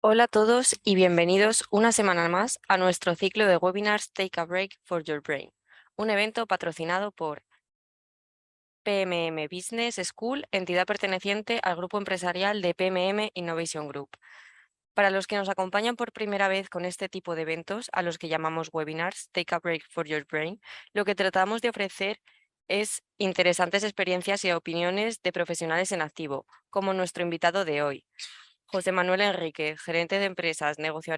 Hola a todos y bienvenidos una semana más a nuestro ciclo de webinars Take a Break for Your Brain, un evento patrocinado por PMM Business School, entidad perteneciente al grupo empresarial de PMM Innovation Group. Para los que nos acompañan por primera vez con este tipo de eventos, a los que llamamos webinars Take a Break for Your Brain, lo que tratamos de ofrecer es interesantes experiencias y opiniones de profesionales en activo, como nuestro invitado de hoy, José Manuel Enríquez, gerente de empresas, negocio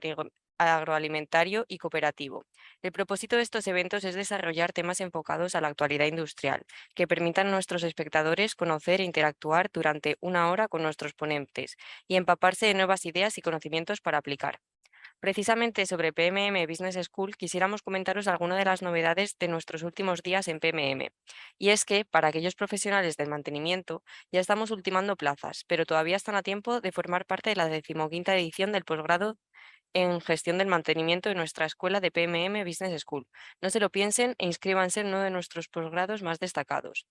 agroalimentario y cooperativo. El propósito de estos eventos es desarrollar temas enfocados a la actualidad industrial, que permitan a nuestros espectadores conocer e interactuar durante una hora con nuestros ponentes y empaparse de nuevas ideas y conocimientos para aplicar. Precisamente sobre PMM Business School quisiéramos comentaros algunas de las novedades de nuestros últimos días en PMM. Y es que, para aquellos profesionales del mantenimiento, ya estamos ultimando plazas, pero todavía están a tiempo de formar parte de la 15ª edición del posgrado en gestión del mantenimiento de nuestra escuela de PMM Business School. No se lo piensen e inscríbanse en uno de nuestros posgrados más destacados.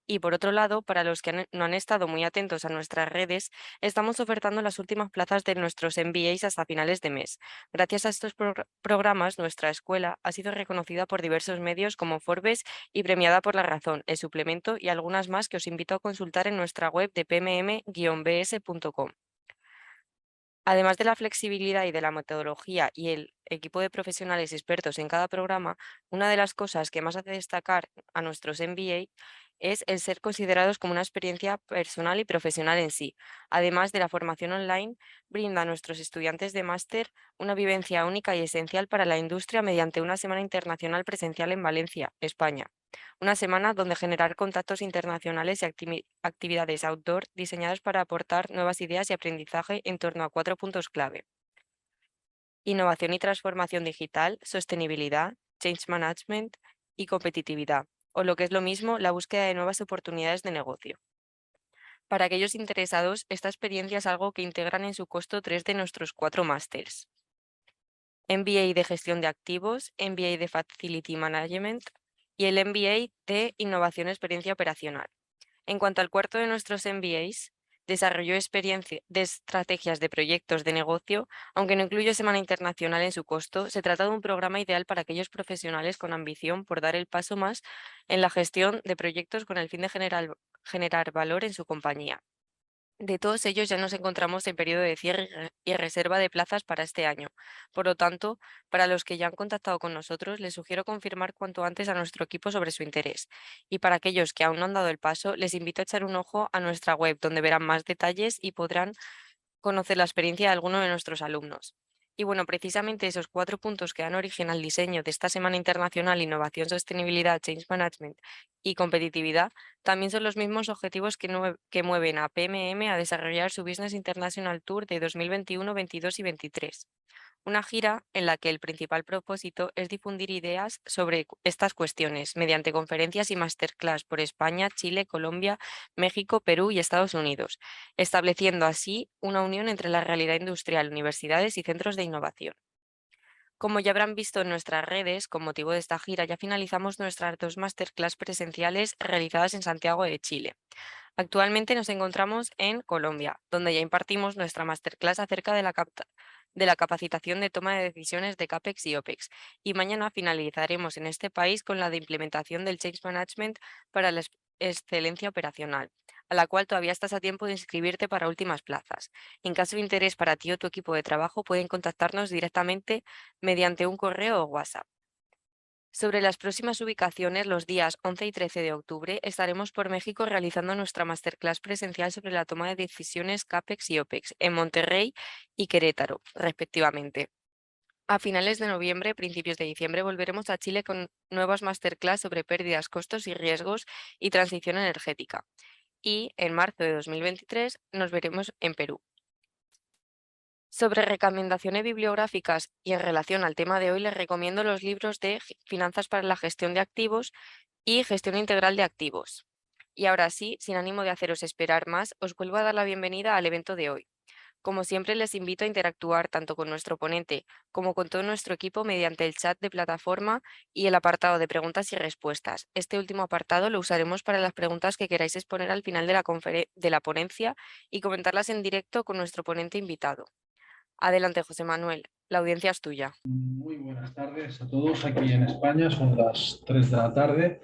Y por otro lado, para los que no han estado muy atentos a nuestras redes, estamos ofertando las últimas plazas de nuestros MBAs hasta finales de mes. Gracias a estos programas, nuestra escuela ha sido reconocida por diversos medios como Forbes y premiada por La Razón, El Suplemento y algunas más que os invito a consultar en nuestra web de pmm-bs.com. Además de la flexibilidad y de la metodología y el equipo de profesionales expertos en cada programa, una de las cosas que más hace destacar a nuestros MBA es el ser considerados como una experiencia personal y profesional en sí. Además de la formación online, brinda a nuestros estudiantes de máster una vivencia única y esencial para la industria mediante una semana internacional presencial en Valencia, España. Una semana donde generar contactos internacionales y actividades outdoor diseñadas para aportar nuevas ideas y aprendizaje en torno a 4 puntos clave: innovación y transformación digital, sostenibilidad, change management y competitividad, o lo que es lo mismo, la búsqueda de nuevas oportunidades de negocio. Para aquellos interesados, esta experiencia es algo que integran en su costo 3 de nuestros 4 másters: MBA de gestión de activos, MBA de Facility Management y el MBA de Innovación y Experiencia Operacional. En cuanto al cuarto de nuestros MBAs, desarrolló experiencia de estrategias de proyectos de negocio, aunque no incluye semana internacional en su costo. Se trata de un programa ideal para aquellos profesionales con ambición por dar el paso más en la gestión de proyectos con el fin de generar valor en su compañía. De todos ellos ya nos encontramos en periodo de cierre y reserva de plazas para este año. Por lo tanto, para los que ya han contactado con nosotros, les sugiero confirmar cuanto antes a nuestro equipo sobre su interés. Y para aquellos que aún no han dado el paso, les invito a echar un ojo a nuestra web, donde verán más detalles y podrán conocer la experiencia de alguno de nuestros alumnos. Y bueno, precisamente esos 4 puntos que dan origen al diseño de esta Semana Internacional Innovación, Sostenibilidad, Change Management y Competitividad también son los mismos objetivos que mueven a PMM a desarrollar su Business International Tour de 2021, 22 y 23. Una gira en la que el principal propósito es difundir ideas sobre estas cuestiones mediante conferencias y masterclass por España, Chile, Colombia, México, Perú y Estados Unidos, estableciendo así una unión entre la realidad industrial, universidades y centros de innovación. Como ya habrán visto en nuestras redes, con motivo de esta gira ya finalizamos nuestras 2 masterclass presenciales realizadas en Santiago de Chile. Actualmente nos encontramos en Colombia, donde ya impartimos nuestra masterclass acerca de la capacitación de toma de decisiones de CAPEX y OPEX. Y mañana finalizaremos en este país con la de implementación del Change Management para la excelencia operacional, a la cual todavía estás a tiempo de inscribirte para últimas plazas. En caso de interés para ti o tu equipo de trabajo, pueden contactarnos directamente mediante un correo o WhatsApp. Sobre las próximas ubicaciones, los días 11 y 13 de octubre estaremos por México realizando nuestra masterclass presencial sobre la toma de decisiones CAPEX y OPEX en Monterrey y Querétaro, respectivamente. A finales de noviembre, principios de diciembre, volveremos a Chile con nuevas masterclass sobre pérdidas, costos y riesgos y transición energética. Y en marzo de 2023 nos veremos en Perú. Sobre recomendaciones bibliográficas y en relación al tema de hoy, les recomiendo los libros de Finanzas para la gestión de activos y Gestión integral de activos. Y ahora sí, sin ánimo de haceros esperar más, os vuelvo a dar la bienvenida al evento de hoy. Como siempre, les invito a interactuar tanto con nuestro ponente como con todo nuestro equipo mediante el chat de plataforma y el apartado de preguntas y respuestas. Este último apartado lo usaremos para las preguntas que queráis exponer al final de la ponencia y comentarlas en directo con nuestro ponente invitado. Adelante, José Manuel, la audiencia es tuya. Muy buenas tardes a todos. Aquí en España son las 3 de la tarde.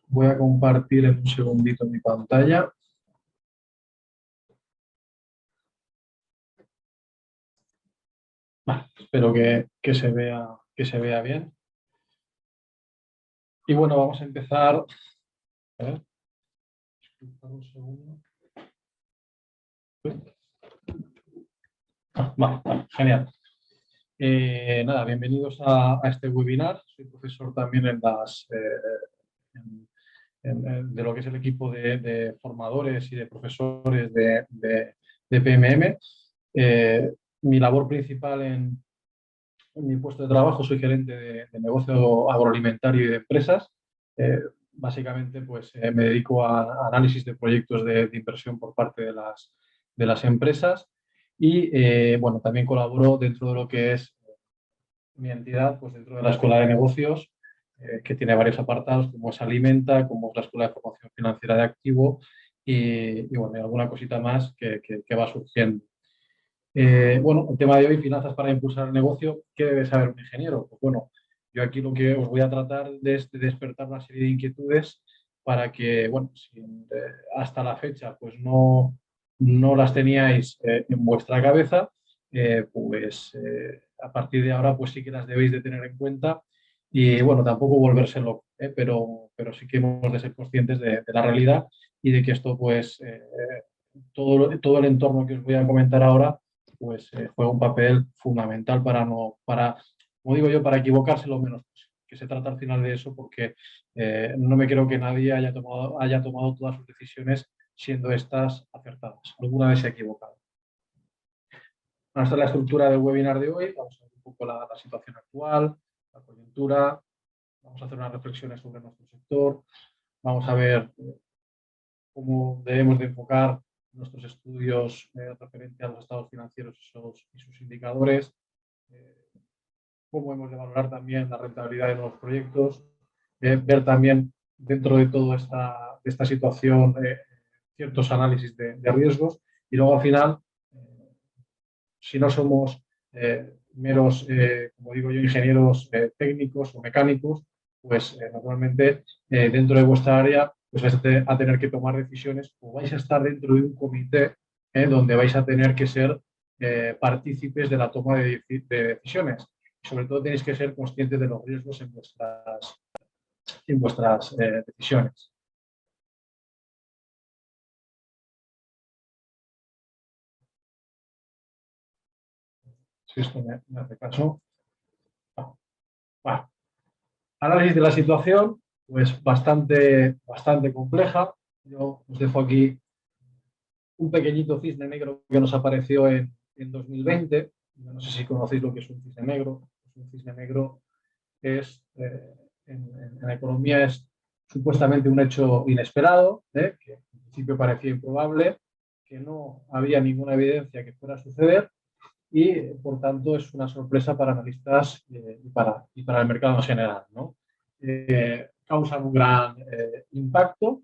Voy a compartir en un segundito mi pantalla. Vale, espero que se vea bien. Y bueno, vamos a empezar. A ver, un segundo. Vale, genial. Nada, bienvenidos a este webinar. Soy profesor también de lo que es el equipo de formadores y de profesores de PMM. Mi labor principal en mi puesto de trabajo, soy gerente de negocio agroalimentario y de empresas. Básicamente, pues me dedico a análisis de proyectos de inversión por parte de las empresas y, bueno, también colaboro dentro de lo que es mi entidad, pues dentro de la Escuela de Negocios, que tiene varios apartados, como es Alimenta, como es la Escuela de Formación Financiera de Activo y bueno, y alguna cosita más que va surgiendo. Bueno, el tema de hoy, finanzas para impulsar el negocio. ¿Qué debe saber un ingeniero? Pues bueno, yo aquí lo que os voy a tratar es de despertar una serie de inquietudes para que, bueno, si hasta la fecha pues no las teníais en vuestra cabeza, a partir de ahora pues sí que las debéis de tener en cuenta y bueno, tampoco volverse loco, pero sí que hemos de ser conscientes de la realidad y de que esto pues todo el entorno que os voy a comentar ahora pues juega un papel fundamental como digo yo, para equivocarse lo menos posible. Que se trata al final de eso porque no me creo que nadie haya tomado todas sus decisiones siendo estas acertadas. Alguna vez se ha equivocado. Bueno, esta es la estructura del webinar de hoy. Vamos a ver un poco la situación actual, la coyuntura. Vamos a hacer unas reflexiones sobre nuestro sector. Vamos a ver cómo debemos de enfocar nuestros estudios referente a los estados financieros y sus indicadores, cómo hemos de valorar también la rentabilidad de nuevos proyectos, ver también dentro de toda esta situación ciertos análisis de riesgos y luego al final, si no somos meros, como digo yo, ingenieros técnicos o mecánicos, pues normalmente dentro de vuestra área pues vais a tener que tomar decisiones o vais a estar dentro de un comité donde vais a tener que ser partícipes de la toma de decisiones. Sobre todo tenéis que ser conscientes de los riesgos en vuestras decisiones. Si esto me hace caso. Bueno, análisis de la situación, pues bastante compleja. Yo os dejo aquí un pequeño cisne negro que nos apareció en 2020. No sé si conocéis lo que es un cisne negro. Un cisne negro es, en la economía es supuestamente un hecho inesperado, que en principio parecía improbable, que no había ninguna evidencia que fuera a suceder y, por tanto, es una sorpresa para analistas y para el mercado en general, ¿no? Causan un gran impacto,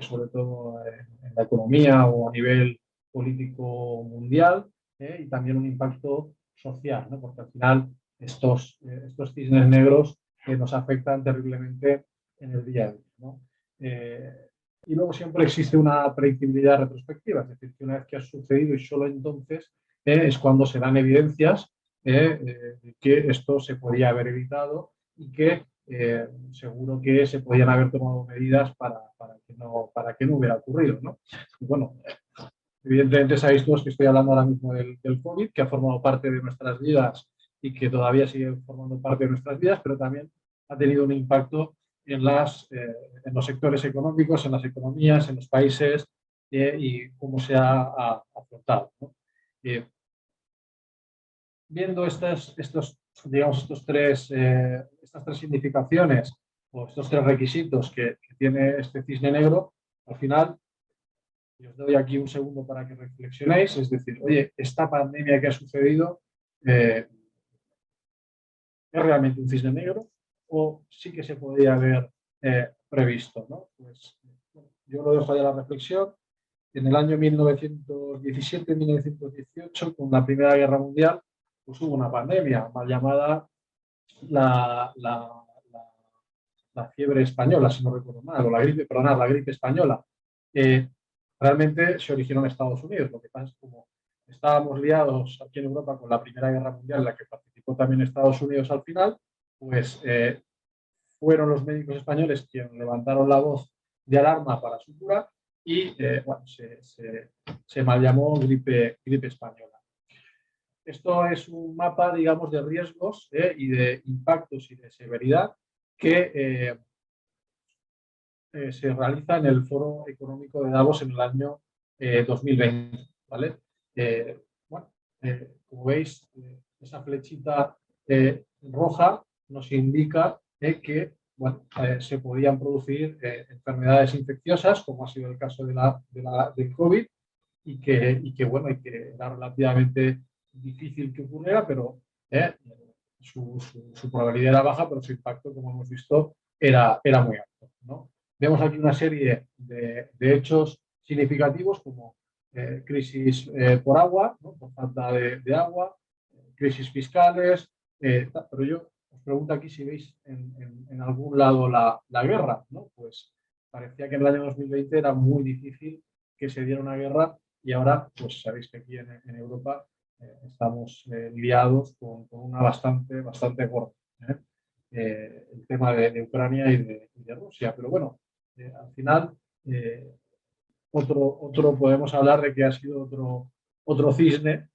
sobre todo en la economía o a nivel político mundial, y también un impacto social, ¿no? Porque al final estos cisnes negros nos afectan terriblemente en el día a día, ¿no? Y luego siempre existe una predictibilidad retrospectiva, es decir, que una vez que ha sucedido y solo entonces es cuando se dan evidencias de que esto se podía haber evitado y que seguro que se podían haber tomado medidas para que no hubiera ocurrido, ¿no? Y bueno, evidentemente sabéis todos que estoy hablando ahora mismo del COVID, que ha formado parte de nuestras vidas y que todavía sigue formando parte de nuestras vidas, pero también ha tenido un impacto en los sectores económicos, en las economías, en los países y cómo se ha afrontado, ¿no? Viendo estas tres significaciones o estos tres requisitos que tiene este cisne negro, al final, y os doy aquí un segundo para que reflexionéis, es decir, oye, esta pandemia que ha sucedido, ¿es realmente un cisne negro o sí que se podría haber previsto, ¿no? Pues bueno, yo lo dejo ahí a la reflexión. en el año 1917-1918, con la Primera Guerra Mundial, pues hubo una pandemia mal llamada la, la, la, la fiebre española, si no recuerdo mal, o la gripe, perdonad, la gripe española. Realmente se originó en Estados Unidos. Lo que pasa es que como estábamos liados aquí en Europa con la Primera Guerra Mundial, en la que participó también Estados Unidos al final, pues fueron los médicos españoles quienes levantaron la voz de alarma para su cura y bueno, se mal llamó gripe española. Esto es un mapa, digamos, de riesgos y de impactos y de severidad que se realiza en el Foro Económico de Davos en el año 2020. ¿Vale? Bueno, como veis, esa flechita roja nos indica que bueno, se podían producir enfermedades infecciosas, como ha sido el caso del COVID, y que bueno, y que era relativamente difícil que ocurriera, pero su probabilidad era baja, pero su impacto, como hemos visto, era muy alto, ¿no? Vemos aquí una serie de hechos significativos como crisis por agua, ¿no? Por falta de agua, crisis fiscales, pero yo os pregunto aquí si veis en algún lado la guerra, ¿no? Pues parecía que en el año 2020 era muy difícil que se diera una guerra y ahora, pues sabéis que aquí en Europa estamos liados con una bastante gorda. El tema de Ucrania y de Rusia. Pero bueno, al final, podemos hablar de que ha sido otro cisne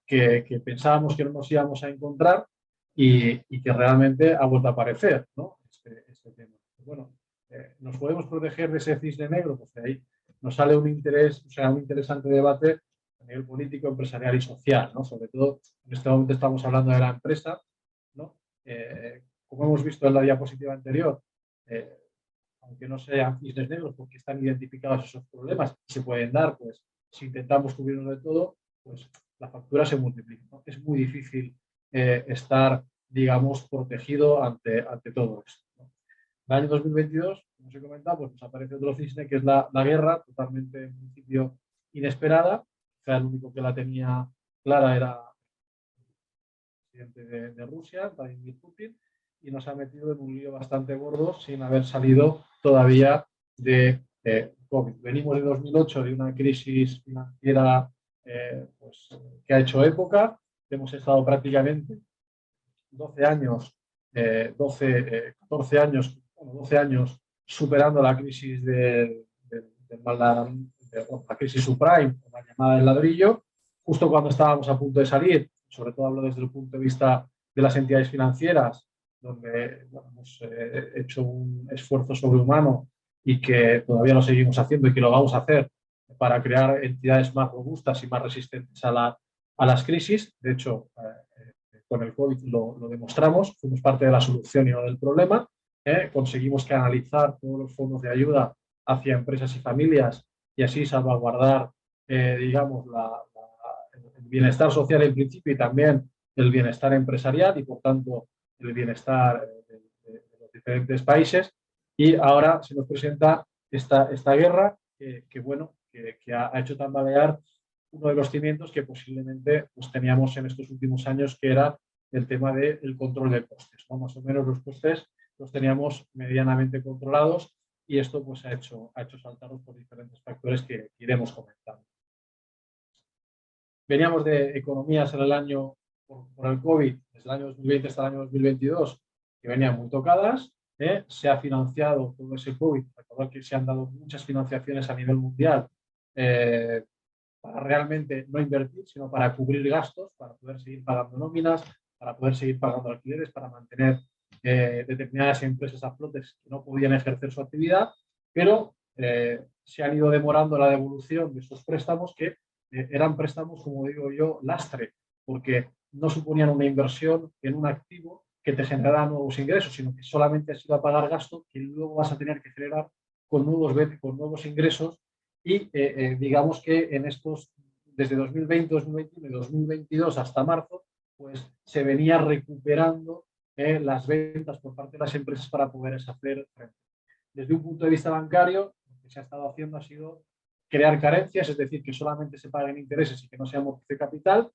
que pensábamos que no nos íbamos a encontrar y que realmente ha vuelto a aparecer, ¿no? Este tema. Bueno, ¿nos podemos proteger de ese cisne negro? Pues de ahí nos sale un interés, o sea, un interesante debate a nivel político, empresarial y social, ¿no? Sobre todo, en este momento estamos hablando de la empresa, ¿no? Como hemos visto en la diapositiva anterior, aunque no sean cisnes negros porque están identificados esos problemas y se pueden dar, pues si intentamos cubrirnos de todo, pues la factura se multiplica, ¿no? Es muy difícil estar, digamos, protegido ante todo esto, ¿no? En el año 2022, como os he comentado, pues nos aparece otro cisne que es la guerra, totalmente en principio inesperada. O sea, el único que la tenía clara era el presidente de Rusia, Vladimir Putin, y nos ha metido en un lío bastante gordo sin haber salido todavía de COVID. Venimos de 2008 de una crisis financiera pues, que ha hecho época. Hemos estado prácticamente 12 años, 14 años, bueno, 12 años superando la crisis la crisis subprime, la llamada del ladrillo, justo cuando estábamos a punto de salir. Sobre todo hablo desde el punto de vista de las entidades financieras, donde bueno, hemos hecho un esfuerzo sobrehumano y que todavía lo seguimos haciendo y que lo vamos a hacer para crear entidades más robustas y más resistentes a las crisis. De hecho, con el COVID lo demostramos, fuimos parte de la solución y no del problema. Conseguimos canalizar todos los fondos de ayuda hacia empresas y familias y así salvaguardar, digamos, el bienestar social en principio y también el bienestar empresarial y, por tanto, el bienestar de los diferentes países. Y ahora se nos presenta esta guerra que ha hecho tambalear uno de los cimientos que posiblemente pues, teníamos en estos últimos años, que era el tema del control de costes, ¿no? Más o menos los costes los teníamos medianamente controlados y esto pues, ha hecho saltarnos por diferentes factores que iremos comentando. Veníamos de economías en el año, por el COVID, desde el año 2020 hasta el año 2022, que venían muy tocadas. Se ha financiado todo ese COVID. Recordad que se han dado muchas financiaciones a nivel mundial para realmente no invertir, sino para cubrir gastos, para poder seguir pagando nóminas, para poder seguir pagando alquileres, para mantener determinadas empresas a flote que no podían ejercer su actividad, pero se han ido demorando la devolución de esos préstamos que eran préstamos, como digo yo, lastre, porque no suponían una inversión en un activo que te generara nuevos ingresos, sino que solamente has ido a pagar gastos que luego vas a tener que generar con nuevos ingresos y digamos que en estos, desde 2020, 2021 y 2022 hasta marzo, pues se venía recuperando las ventas por parte de las empresas para poder hacer frente. Desde un punto de vista bancario, lo que se ha estado haciendo ha sido crear carencias, es decir, que solamente se paguen intereses y que no se amortice capital,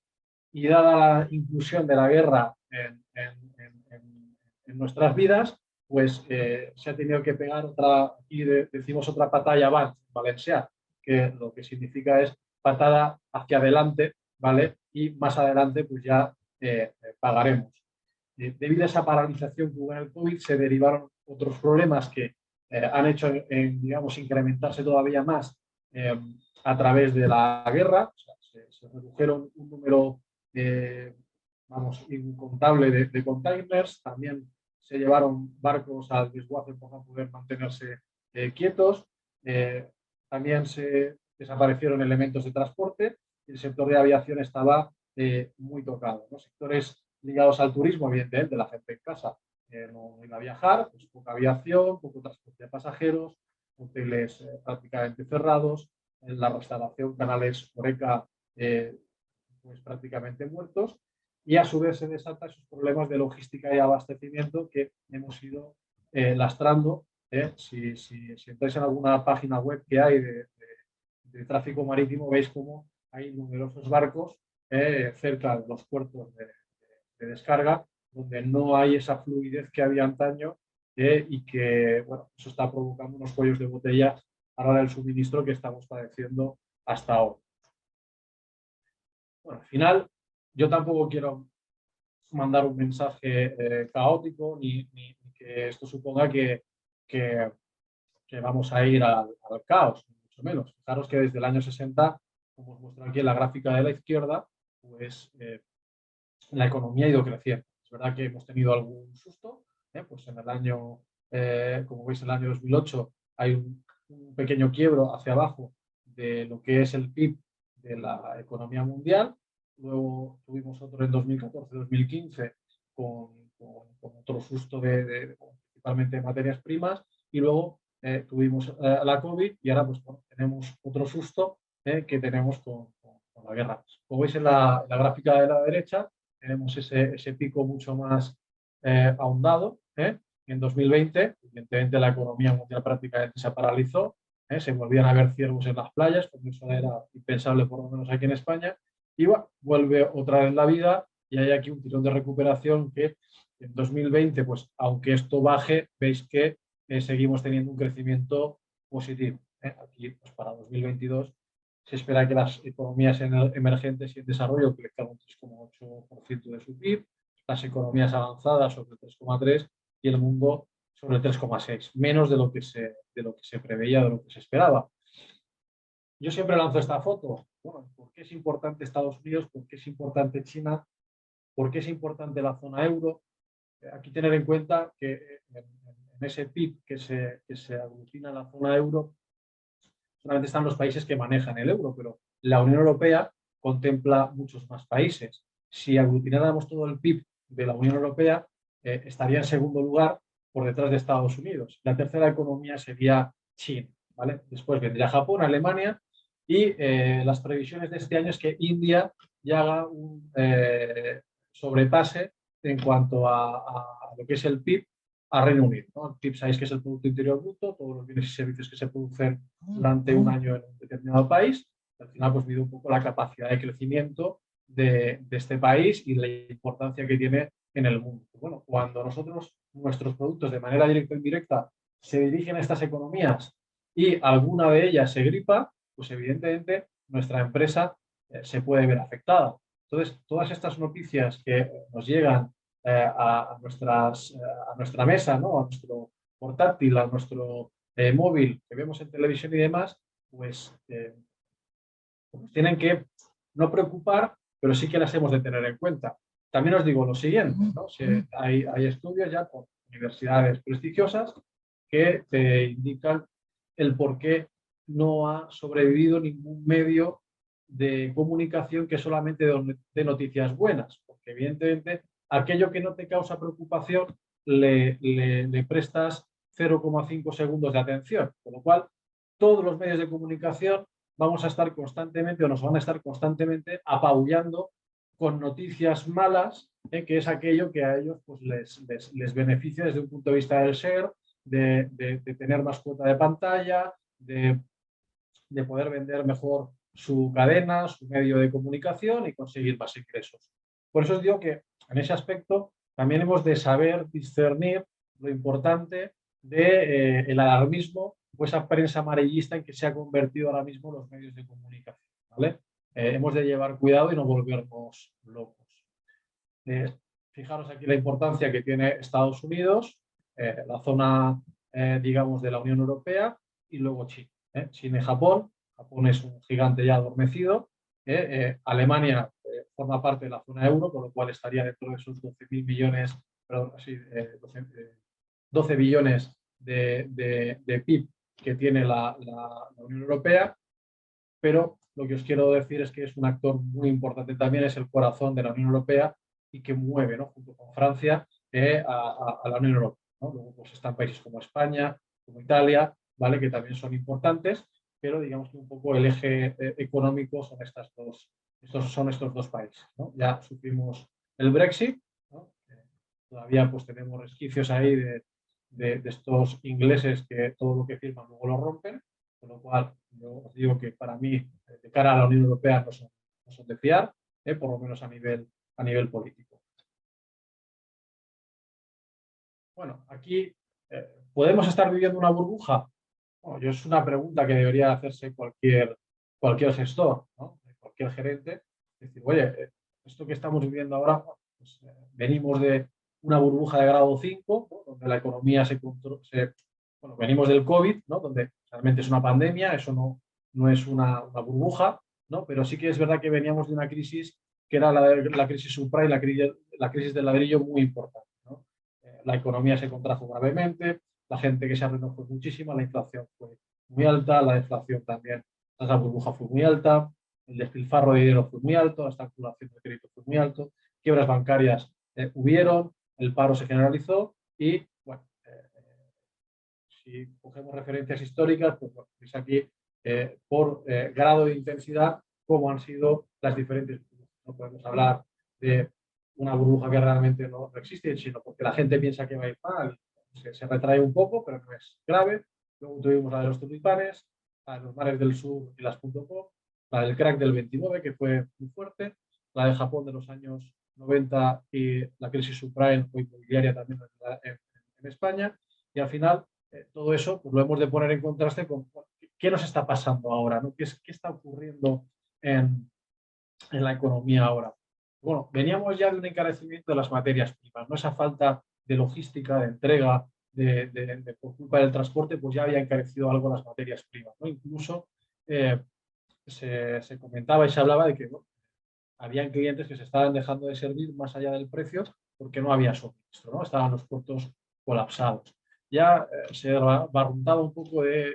y dada la inclusión de la guerra en nuestras vidas, pues se ha tenido que pegar otra, y decimos otra patalla avant, valencià, que lo que significa es patada hacia adelante, ¿vale? Y más adelante pues ya pagaremos. Debido a esa paralización que hubo en el COVID, se derivaron otros problemas que han hecho, digamos, incrementarse todavía más a través de la guerra. O sea, se redujeron un número, vamos, incontable de containers. También se llevaron barcos al desguace por no poder mantenerse quietos. También se desaparecieron elementos de transporte y el sector de aviación estaba muy tocado. Los sectores ligados al turismo, evidentemente, la gente en casa no iba a viajar, pues poca aviación, poco transporte de pasajeros, hoteles prácticamente cerrados, en la restauración, canales Horeca pues prácticamente muertos, y a su vez se desatan esos problemas de logística y abastecimiento que hemos ido lastrando. Si entráis en alguna página web que hay de tráfico marítimo, veis cómo hay numerosos barcos cerca de los puertos de descarga, donde no hay esa fluidez que había antaño y que, bueno, eso está provocando unos cuellos de botella a la hora del suministro que estamos padeciendo hasta ahora. Bueno, al final, yo tampoco quiero mandar un mensaje caótico ni que esto suponga que vamos a ir al caos, ni mucho menos. Fijaros que desde el año 60, como os muestro aquí en la gráfica de la izquierda, pues la economía ha ido creciendo. Es verdad que hemos tenido algún susto, pues en el año, como veis, en el año 2008 hay un pequeño quiebro hacia abajo de lo que es el PIB de la economía mundial. Luego tuvimos otro en 2014-2015 con otro susto principalmente de materias primas, y luego tuvimos la COVID, y ahora pues bueno, tenemos otro susto que tenemos con la guerra. Como veis en la gráfica de la derecha, tenemos ese pico mucho más ahondado. En 2020, evidentemente, la economía mundial prácticamente se paralizó. Se volvían a ver ciervos en las playas, porque eso era impensable, por lo menos aquí en España. Y bueno, vuelve otra vez la vida, y hay aquí un tirón de recuperación que en 2020, pues aunque esto baje, veis que seguimos teniendo un crecimiento positivo. Aquí, pues para 2022, se espera que las economías emergentes y en desarrollo crezcan un 3,8% de su PIB, las economías avanzadas sobre el 3,3% y el mundo sobre el 3,6%, menos de lo que se preveía, de lo que se esperaba. Yo siempre lanzo esta foto. Bueno, ¿por qué es importante Estados Unidos? ¿Por qué es importante China? ¿Por qué es importante la zona euro? Aquí tener en cuenta que en ese PIB que se aglutina en la zona euro, solamente están los países que manejan el euro, pero la Unión Europea contempla muchos más países. Si aglutináramos todo el PIB de la Unión Europea, estaría en segundo lugar por detrás de Estados Unidos. La tercera economía sería China, ¿vale? Después vendría Japón, Alemania, y las previsiones de este año es que India ya haga un sobrepase en cuanto a lo que es el PIB a Reino Unido, ¿no? El PIB, sabéis que es el Producto Interior Bruto, todos los bienes y servicios que se producen durante un año en un determinado país. Al final, pues mide un poco la capacidad de crecimiento de este país y la importancia que tiene en el mundo. Bueno, cuando nuestros productos de manera directa o indirecta se dirigen a estas economías y alguna de ellas se gripa, pues evidentemente nuestra empresa se puede ver afectada. Entonces, todas estas noticias que nos llegan a nuestra mesa, ¿no? A nuestro portátil, a nuestro móvil que vemos en televisión y demás, pues nos tienen que no preocupar, pero sí que las hemos de tener en cuenta. También os digo lo siguiente, ¿no? Hay estudios ya por universidades prestigiosas que te indican el por qué no ha sobrevivido ningún medio de comunicación que solamente de noticias buenas, porque evidentemente aquello que no te causa preocupación le prestas 0,5 segundos de atención, con lo cual todos los medios de comunicación vamos a estar constantemente o nos van a estar constantemente apabullando con noticias malas, que es aquello que a ellos pues, les beneficia desde un punto de vista del share, de tener más cuota de pantalla, de de poder vender mejor su cadena, su medio de comunicación y conseguir más ingresos. Por eso os digo que en ese aspecto también hemos de saber discernir lo importante del alarmismo o esa prensa amarillista en que se ha convertido ahora mismo los medios de comunicación, ¿vale? Hemos de llevar cuidado y no volvernos locos. Fijaros aquí la importancia que tiene Estados Unidos, la zona, digamos, de la Unión Europea y luego China. China y Japón. Japón es un gigante ya adormecido. Alemania forma parte de la zona euro, con lo cual estaría dentro de esos 12.000 millones, perdón, sí, 12 billones de PIB que tiene la Unión Europea. Pero lo que os quiero decir es que es un actor muy importante también, es el corazón de la Unión Europea y que mueve, ¿no?, junto con Francia, a la Unión Europea, ¿no? Luego pues, están países como España, como Italia, ¿vale?, que también son importantes, pero digamos que un poco el eje económico son estos dos países, ¿no? Ya sufrimos el Brexit, ¿no? Todavía pues, tenemos resquicios ahí de estos ingleses que todo lo que firman luego lo rompen, con lo cual yo os digo que para mí, de cara a la Unión Europea, no son de fiar, por lo menos a nivel político. Bueno, aquí, ¿podemos estar viviendo una burbuja? Bueno, es una pregunta que debería hacerse cualquier gestor, ¿no?, cualquier gerente. Es decir, oye, esto que estamos viviendo ahora, pues, venimos de una burbuja de grado 5, ¿no?, donde la economía bueno, venimos del COVID, ¿no?, donde realmente es una pandemia, eso no es una burbuja, ¿no?, pero sí que es verdad que veníamos de una crisis que era la crisis subprime, la crisis del ladrillo muy importante, ¿no? La economía se contrajo gravemente, la gente que se arruinó fue muchísima, la inflación fue muy alta, la deflación también, la burbuja fue muy alta, el despilfarro de dinero fue muy alto, la estrangulación de crédito fue muy alto, quiebras bancarias hubieron, el paro se generalizó y, bueno, si cogemos referencias históricas, pues bueno, es aquí por grado de intensidad cómo han sido las diferentes burbujas. No podemos hablar de una burbuja que realmente no existe, sino porque la gente piensa que va a ir mal, se retrae un poco, pero no es grave. Luego tuvimos la de los tulipanes, la de los mares del sur y las .com, la del crack del 29, que fue muy fuerte, la de Japón de los años 90 y la crisis subprime o inmobiliaria también en España, y al final todo eso pues, lo hemos de poner en contraste con qué nos está pasando ahora, ¿no? ¿Qué está ocurriendo en la economía ahora? Bueno, veníamos ya de un encarecimiento de las materias primas, ¿no? Esa falta de logística, de entrega, por culpa del transporte, pues ya había encarecido algo las materias primas, ¿no? Incluso se comentaba y se hablaba de que bueno, habían clientes que se estaban dejando de servir más allá del precio porque no había suministro, ¿no? Estaban los puertos colapsados. Ya se barruntaba un poco de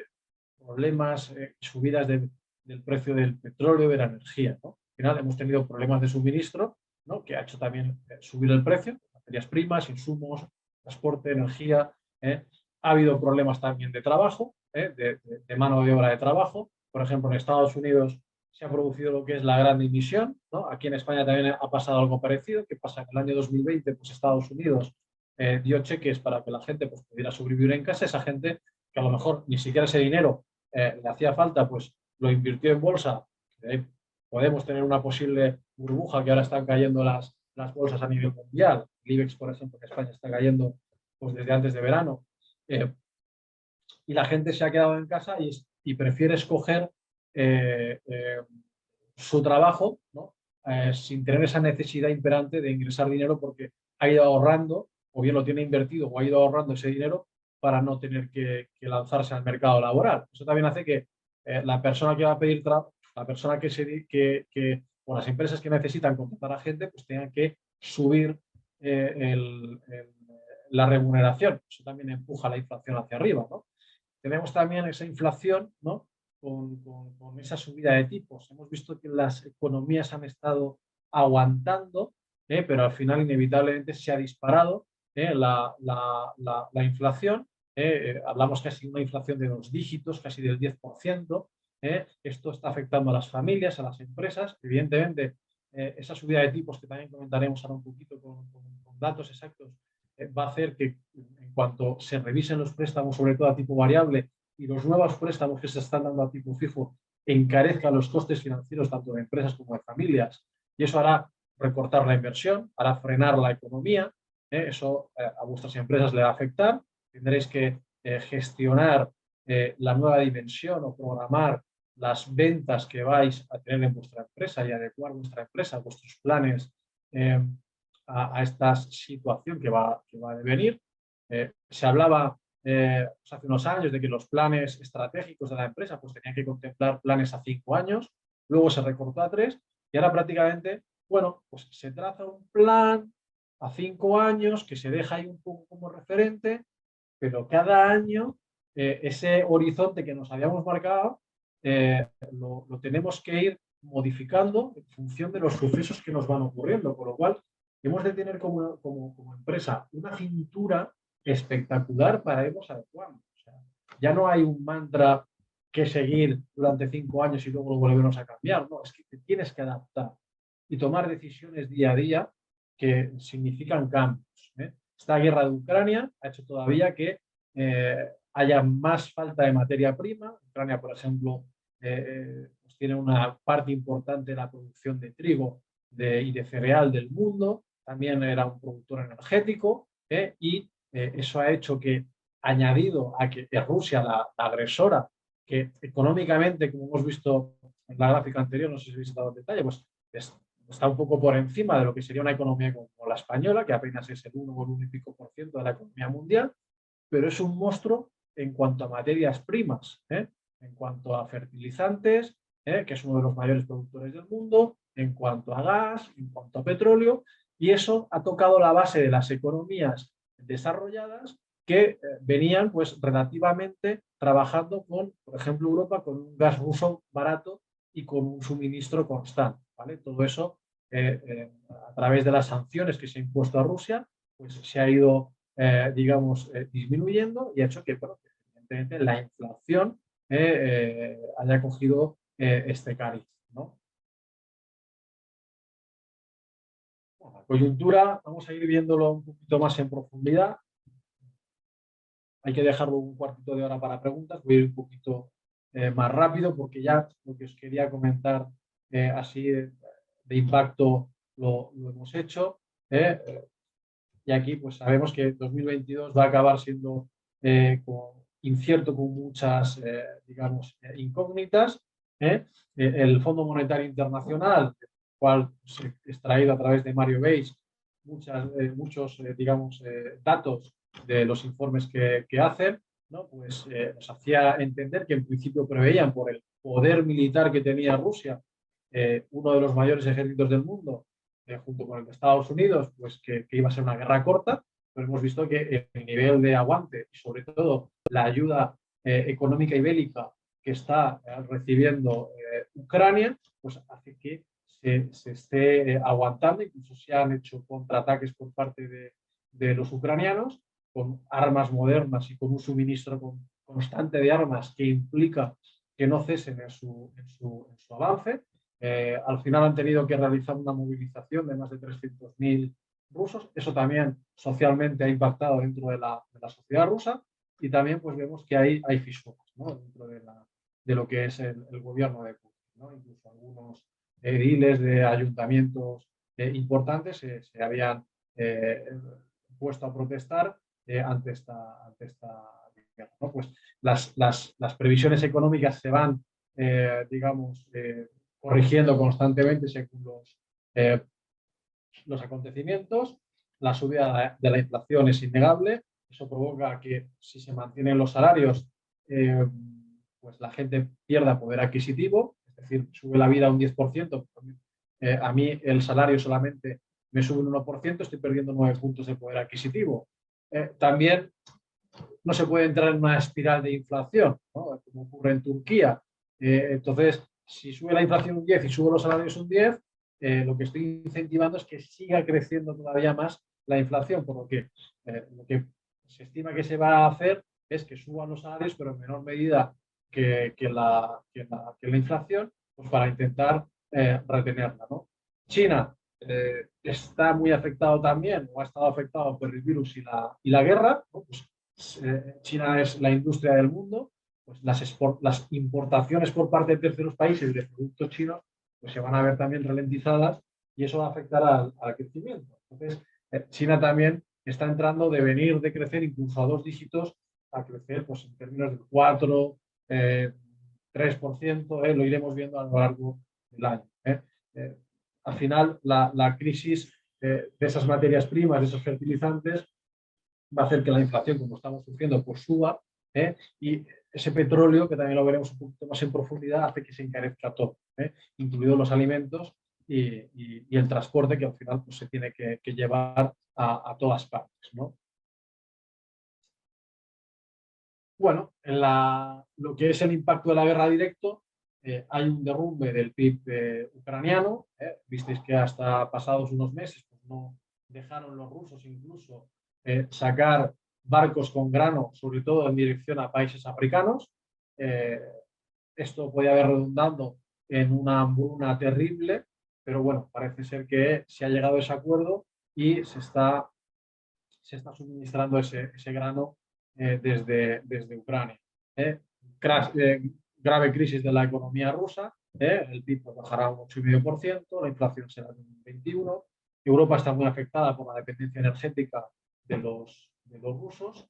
problemas, subidas del precio del petróleo, de la energía, ¿no? Al final hemos tenido problemas de suministro, ¿no?, que ha hecho también subir el precio, materias primas, insumos, transporte, energía. Ha habido problemas también de trabajo, de mano de obra de trabajo. Por ejemplo, en Estados Unidos se ha producido lo que es la gran dimisión, ¿no? Aquí en España también ha pasado algo parecido. ¿Qué pasa? En el año 2020, pues Estados Unidos dio cheques para que la gente pues, pudiera sobrevivir en casa. Esa gente que a lo mejor ni siquiera ese dinero le hacía falta, pues lo invirtió en bolsa. Podemos tener una posible burbuja que ahora están cayendo las bolsas a nivel mundial. El IBEX, por ejemplo, en España está cayendo pues, desde antes de verano. Y la gente se ha quedado en casa y prefiere escoger su trabajo, ¿no?, sin tener esa necesidad imperante de ingresar dinero porque ha ido ahorrando, o bien lo tiene invertido, o ha ido ahorrando ese dinero para no tener que lanzarse al mercado laboral. Eso también hace que la persona que va a pedir trabajo, la persona o las empresas que necesitan contratar a gente, pues tengan que subir la remuneración. Eso también empuja la inflación hacia arriba, ¿no? Tenemos también esa inflación, ¿no?, con esa subida de tipos. Hemos visto que las economías han estado aguantando, pero al final inevitablemente se ha disparado la inflación. Hablamos casi de una inflación de 2 dígitos, casi del 10%. Esto está afectando a las familias, a las empresas. Evidentemente, esa subida de tipos, que también comentaremos ahora un poquito con datos exactos, va a hacer que en cuanto se revisen los préstamos, sobre todo a tipo variable, y los nuevos préstamos que se están dando a tipo fijo, encarezca los costes financieros tanto de empresas como de familias, y eso hará recortar la inversión, hará frenar la economía, eso a vuestras empresas le va a afectar, tendréis que gestionar la nueva dimensión o programar las ventas que vais a tener en vuestra empresa y adecuar vuestra empresa a vuestros planes a esta situación que va a devenir. Se hablaba pues hace unos años de que los planes estratégicos de la empresa pues tenían que contemplar planes a 5 años, luego se recortó a 3 y ahora prácticamente, bueno, pues se traza un plan a 5 años que se deja ahí un poco como referente, pero cada año ese horizonte que nos habíamos marcado lo tenemos que ir modificando en función de los sucesos que nos van ocurriendo, con lo cual hemos de tener como empresa una cintura espectacular para irnos adecuando. O sea, ya no hay un mantra que seguir durante 5 años y luego lo volvemos a cambiar, no, es que te tienes que adaptar y tomar decisiones día a día que significan cambios. Esta guerra de Ucrania ha hecho todavía que haya más falta de materia prima. Ucrania, por ejemplo, pues tiene una parte importante de la producción de trigo y de cereal del mundo. También era un productor energético y eso ha hecho que, añadido a que es Rusia la agresora, que económicamente, como hemos visto en la gráfica anterior, no sé si habéis dado detalle, pues está un poco por encima de lo que sería una economía como la española, que apenas es el 1 o el 1 y pico por ciento de la economía mundial, pero es un monstruo en cuanto a materias primas, en cuanto a fertilizantes, que es uno de los mayores productores del mundo, en cuanto a gas, en cuanto a petróleo, y eso ha tocado la base de las economías desarrolladas que venían pues relativamente trabajando con, por ejemplo, Europa con un gas ruso barato y con un suministro constante, ¿vale? Todo eso a través de las sanciones que se han impuesto a Rusia, pues se ha ido digamos, disminuyendo y ha hecho que, bueno, evidentemente, la inflación haya cogido este cariz, ¿no? Bueno, la coyuntura, vamos a ir viéndolo un poquito más en profundidad. Hay que dejarlo un cuartito de hora para preguntas. Voy a ir un poquito más rápido porque ya lo que os quería comentar así de impacto lo hemos hecho. Y aquí pues sabemos que 2022 va a acabar siendo incierto con muchas, digamos, incógnitas. El Fondo Monetario Internacional, el cual se ha extraído a través de Mario Beis muchos, digamos, datos de los informes que hacen, ¿no? Pues nos hacía entender que en principio preveían por el poder militar que tenía Rusia, uno de los mayores ejércitos del mundo, junto con el de Estados Unidos, pues que iba a ser una guerra corta, pero hemos visto que el nivel de aguante y sobre todo la ayuda económica y bélica que está recibiendo Ucrania, pues hace que se esté aguantando, incluso se han hecho contraataques por parte de los ucranianos con armas modernas y con un suministro constante de armas que implica que no cesen en su avance. Al final han tenido que realizar una movilización de más de 300.000 rusos. Eso también socialmente ha impactado dentro de la sociedad rusa y también pues vemos que hay fisuras, ¿no? Dentro de lo que es el gobierno de Putin, ¿no? Incluso algunos ediles de ayuntamientos importantes se habían puesto a protestar ante esta guerra, ¿no? Pues las previsiones económicas se van, digamos, corrigiendo constantemente según los acontecimientos. La subida de la inflación es innegable. Eso provoca que si se mantienen los salarios, pues la gente pierda poder adquisitivo, es decir, sube la vida un 10%. A mí el salario solamente me sube un 1%, estoy perdiendo 9 puntos de poder adquisitivo. También no se puede entrar en una espiral de inflación, ¿no? Como ocurre en Turquía. Entonces, si sube la inflación un 10 y subo los salarios un 10, lo que estoy incentivando es que siga creciendo todavía más la inflación, por lo que se estima que se va a hacer es que suban los salarios, pero en menor medida que la inflación, pues para intentar retenerla, ¿no? China está muy afectado también, o ha estado afectado por el virus y la guerra, ¿no? Pues, China es la industria del mundo, pues las importaciones por parte de terceros países de productos chinos pues se van a ver también ralentizadas y eso va a afectar al crecimiento. Entonces, China también está entrando de venir de crecer incluso a 2 dígitos a crecer pues, en términos del 4, 3%, lo iremos viendo a lo largo del año. Al final, la crisis de esas materias primas, de esos fertilizantes, va a hacer que la inflación, como estamos sufriendo, pues suba, y ese petróleo, que también lo veremos un poquito más en profundidad, hace que se encarezca todo, incluidos los alimentos y el transporte, que al final pues, se tiene que llevar a todas partes, ¿no? Bueno, en lo que es el impacto de la guerra directo, hay un derrumbe del PIB ucraniano. Visteis que hasta pasados unos meses pues, no dejaron los rusos incluso sacar barcos con grano, sobre todo en dirección a países africanos. Eh, Esto puede haber redundado en una hambruna terrible, pero bueno, parece ser que se ha llegado a ese acuerdo y se está suministrando ese grano desde Ucrania. Grave crisis de la economía rusa, el PIB bajará un 8,5%, la inflación será de un 21%. Europa está muy afectada por la dependencia energética de los rusos.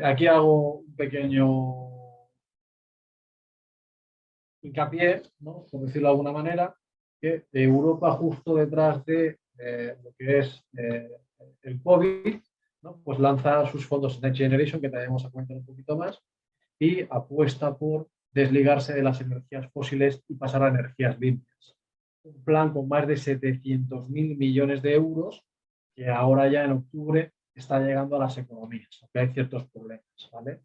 Aquí hago un pequeño hincapié, ¿no? Por decirlo de alguna manera, que Europa justo detrás de lo que es el COVID, ¿no? Pues lanza sus fondos Next Generation, que también vamos a comentar un poquito más, y apuesta por desligarse de las energías fósiles y pasar a energías limpias. Un plan con más de 700.000 millones de euros que ahora ya en octubre está llegando a las economías, aunque hay ciertos problemas, ¿vale?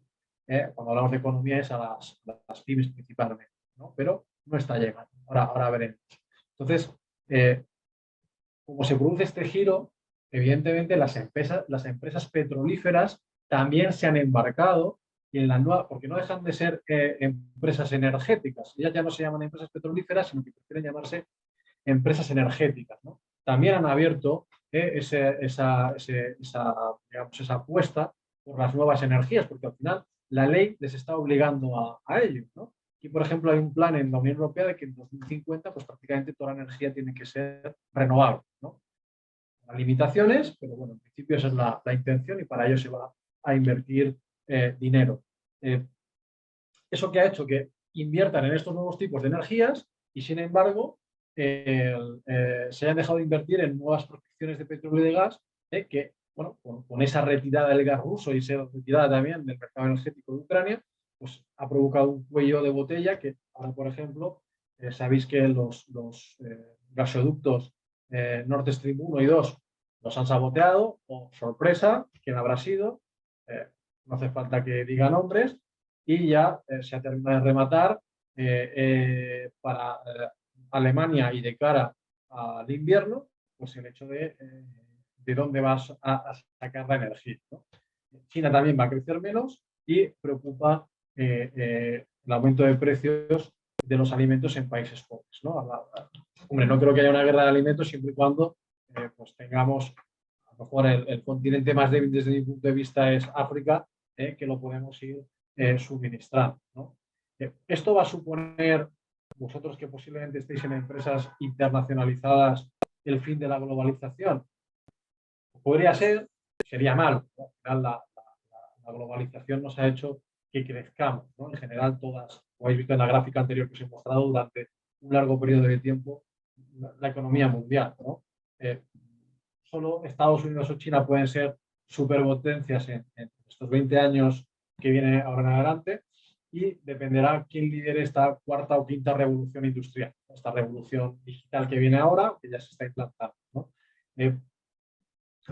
Cuando hablamos de economía es a las pymes principalmente, ¿no? Pero no está llegando. Ahora veremos. Entonces, como se produce este giro, evidentemente las empresas petrolíferas también se han embarcado en la nueva, porque no dejan de ser empresas energéticas. Ellas ya no se llaman empresas petrolíferas, sino que prefieren llamarse empresas energéticas, ¿no? También han abierto esa apuesta por las nuevas energías, porque al final la ley les está obligando a ello, ¿no? Y, por ejemplo, hay un plan en la Unión Europea de que en 2050 pues, prácticamente toda la energía tiene que ser renovable, ¿no? Hay limitaciones, pero bueno, en principio esa es la intención y para ello se va a invertir dinero. Eso que ha hecho que inviertan en estos nuevos tipos de energías y, sin embargo, se hayan dejado de invertir en nuevas prospecciones de petróleo y de gas, que, bueno, con esa retirada del gas ruso y esa retirada también del mercado energético de Ucrania, pues ha provocado un cuello de botella que ahora, por ejemplo, sabéis que los gasoductos Nord Stream 1 y 2 los han saboteado, o sorpresa, ¿quién habrá sido? No hace falta que diga nombres, y ya se ha terminado de rematar para Alemania y de cara al invierno, pues el hecho de dónde vas a sacar la energía, ¿no? China también va a crecer menos y preocupa el aumento de precios de los alimentos en países pobres, ¿no? Hombre, no creo que haya una guerra de alimentos siempre y cuando pues tengamos, a lo mejor el continente más débil desde mi punto de vista es África, que lo podemos ir suministrando, ¿no? Esto va a suponer, vosotros que posiblemente estéis en empresas internacionalizadas, el fin de la globalización. Podría ser, sería mal, ¿no? Al final la globalización nos ha hecho que crezcamos, ¿no? En general, todas, como habéis visto en la gráfica anterior que os he mostrado, durante un largo periodo de tiempo, la economía mundial, ¿no? Solo Estados Unidos o China pueden ser superpotencias en estos 20 años que viene ahora en adelante, y dependerá quién lidere esta cuarta o quinta revolución industrial, esta revolución digital que viene ahora, que ya se está implantando, ¿no?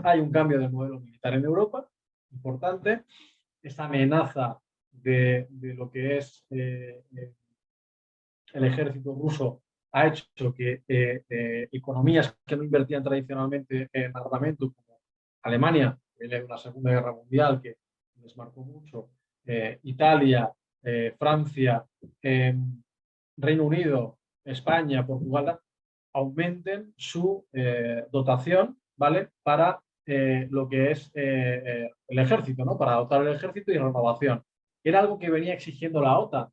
Hay un cambio del modelo militar en Europa, importante. Esta amenaza de lo que es el ejército ruso ha hecho que economías que no invertían tradicionalmente en armamento, como Alemania, que viene de una Segunda Guerra Mundial que les marcó mucho, Italia, Francia, Reino Unido, España, Portugal, aumenten su dotación, ¿vale? Para lo que es el ejército, ¿no? Para dotar el ejército y renovación. era algo que venía exigiendo la OTAN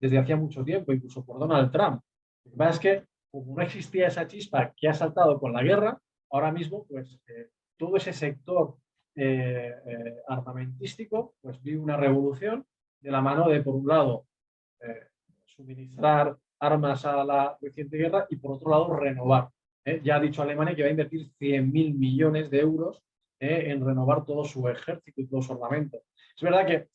desde hacía mucho tiempo, incluso por Donald Trump. Lo que pasa es que, como no existía esa chispa que ha saltado con la guerra, ahora mismo, pues, todo ese sector armamentístico, pues, vive una revolución de la mano de, por un lado, suministrar armas a la reciente guerra y, por otro lado, renovar. Ya ha dicho Alemania que va a invertir 100.000 millones de euros en renovar todo su ejército y todo su armamento. Es verdad que,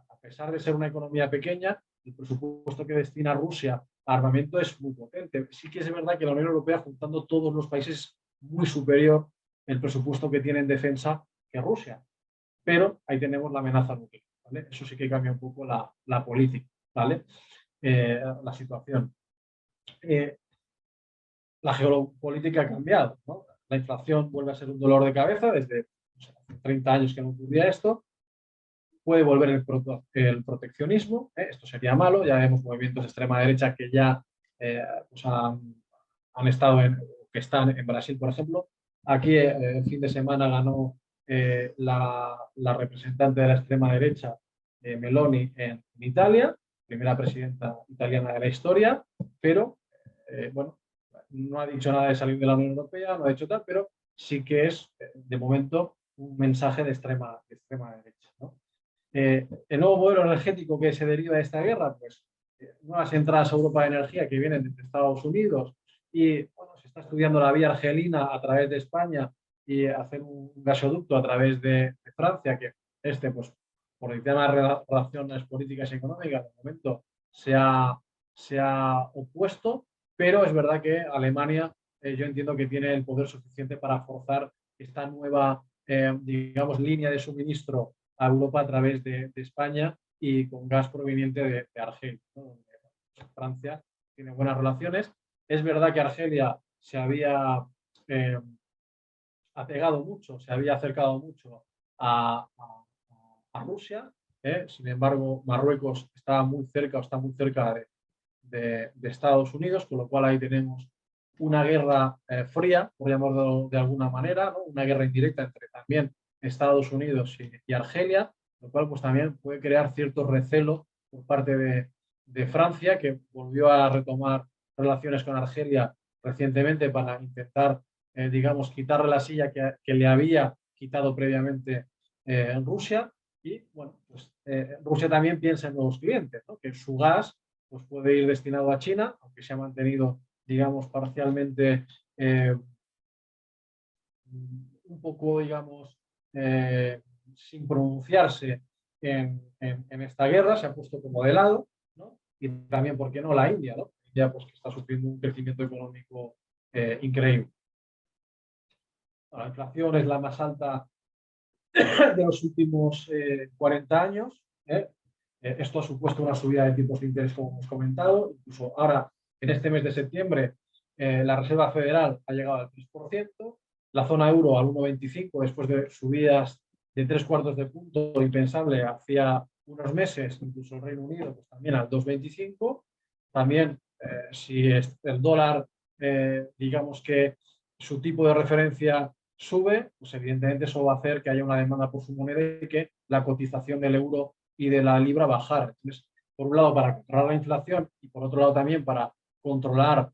a pesar de ser una economía pequeña, el presupuesto que destina Rusia a armamento es muy potente. Sí que es verdad que la Unión Europea, juntando todos los países, es muy superior el presupuesto que tiene en defensa que Rusia. Pero ahí tenemos la amenaza nuclear, ¿vale? Eso sí que cambia un poco la política, ¿vale? La situación. La geopolítica ha cambiado, ¿no? La inflación vuelve a ser un dolor de cabeza desde, o sea, hace 30 años que no ocurría esto. Puede volver el proteccionismo, esto sería malo. Ya vemos movimientos de extrema derecha que ya pues han estado que están en Brasil, por ejemplo. Aquí el fin de semana ganó la representante de la extrema derecha, Meloni, en Italia, primera presidenta italiana de la historia, pero bueno, no ha dicho nada de salir de la Unión Europea, no ha dicho tal, pero sí que es, de momento, un mensaje de extrema derecha, ¿no? El nuevo modelo energético que se deriva de esta guerra, pues nuevas entradas a Europa de energía que vienen desde Estados Unidos y bueno, se está estudiando la vía argelina a través de España y hacer un gasoducto a través de Francia, que pues por el tema de relaciones políticas y económicas, de momento se ha opuesto, pero es verdad que Alemania, yo entiendo que tiene el poder suficiente para forzar esta nueva, digamos, línea de suministro a Europa a través de España y con gas proveniente de Argelia, ¿no? Donde Francia tiene buenas relaciones. Es verdad que Argelia se había eh, apegado mucho, se había acercado mucho a Rusia, sin embargo Marruecos estaba muy cerca o está muy cerca de Estados Unidos, con lo cual ahí tenemos una guerra fría, por llamarlo de alguna manera, ¿no? Una guerra indirecta entre también Estados Unidos y Argelia, lo cual pues también puede crear cierto recelo por parte de Francia, que volvió a retomar relaciones con Argelia recientemente para intentar, digamos, quitarle la silla que le había quitado previamente en Rusia. Y bueno, pues Rusia también piensa en nuevos clientes, ¿no? Que su gas pues puede ir destinado a China, aunque se ha mantenido, digamos, parcialmente un poco, digamos, sin pronunciarse en esta guerra, se ha puesto como de lado, ¿no? Y también, ¿por qué no?, la India, ¿no? India, pues, que está sufriendo un crecimiento económico increíble. La inflación es la más alta de los últimos 40 años. Esto ha supuesto una subida de tipos de interés, como hemos comentado. Incluso ahora, en este mes de septiembre, la Reserva Federal ha llegado al 3%, la zona euro al 1,25%, después de subidas de 3/4 de punto impensable hacía unos meses, incluso el Reino Unido pues también al 2,25%. También, si el dólar, digamos que su tipo de referencia sube, pues evidentemente eso va a hacer que haya una demanda por su moneda y que la cotización del euro y de la libra bajar. Entonces, por un lado, para controlar la inflación y por otro lado también para controlar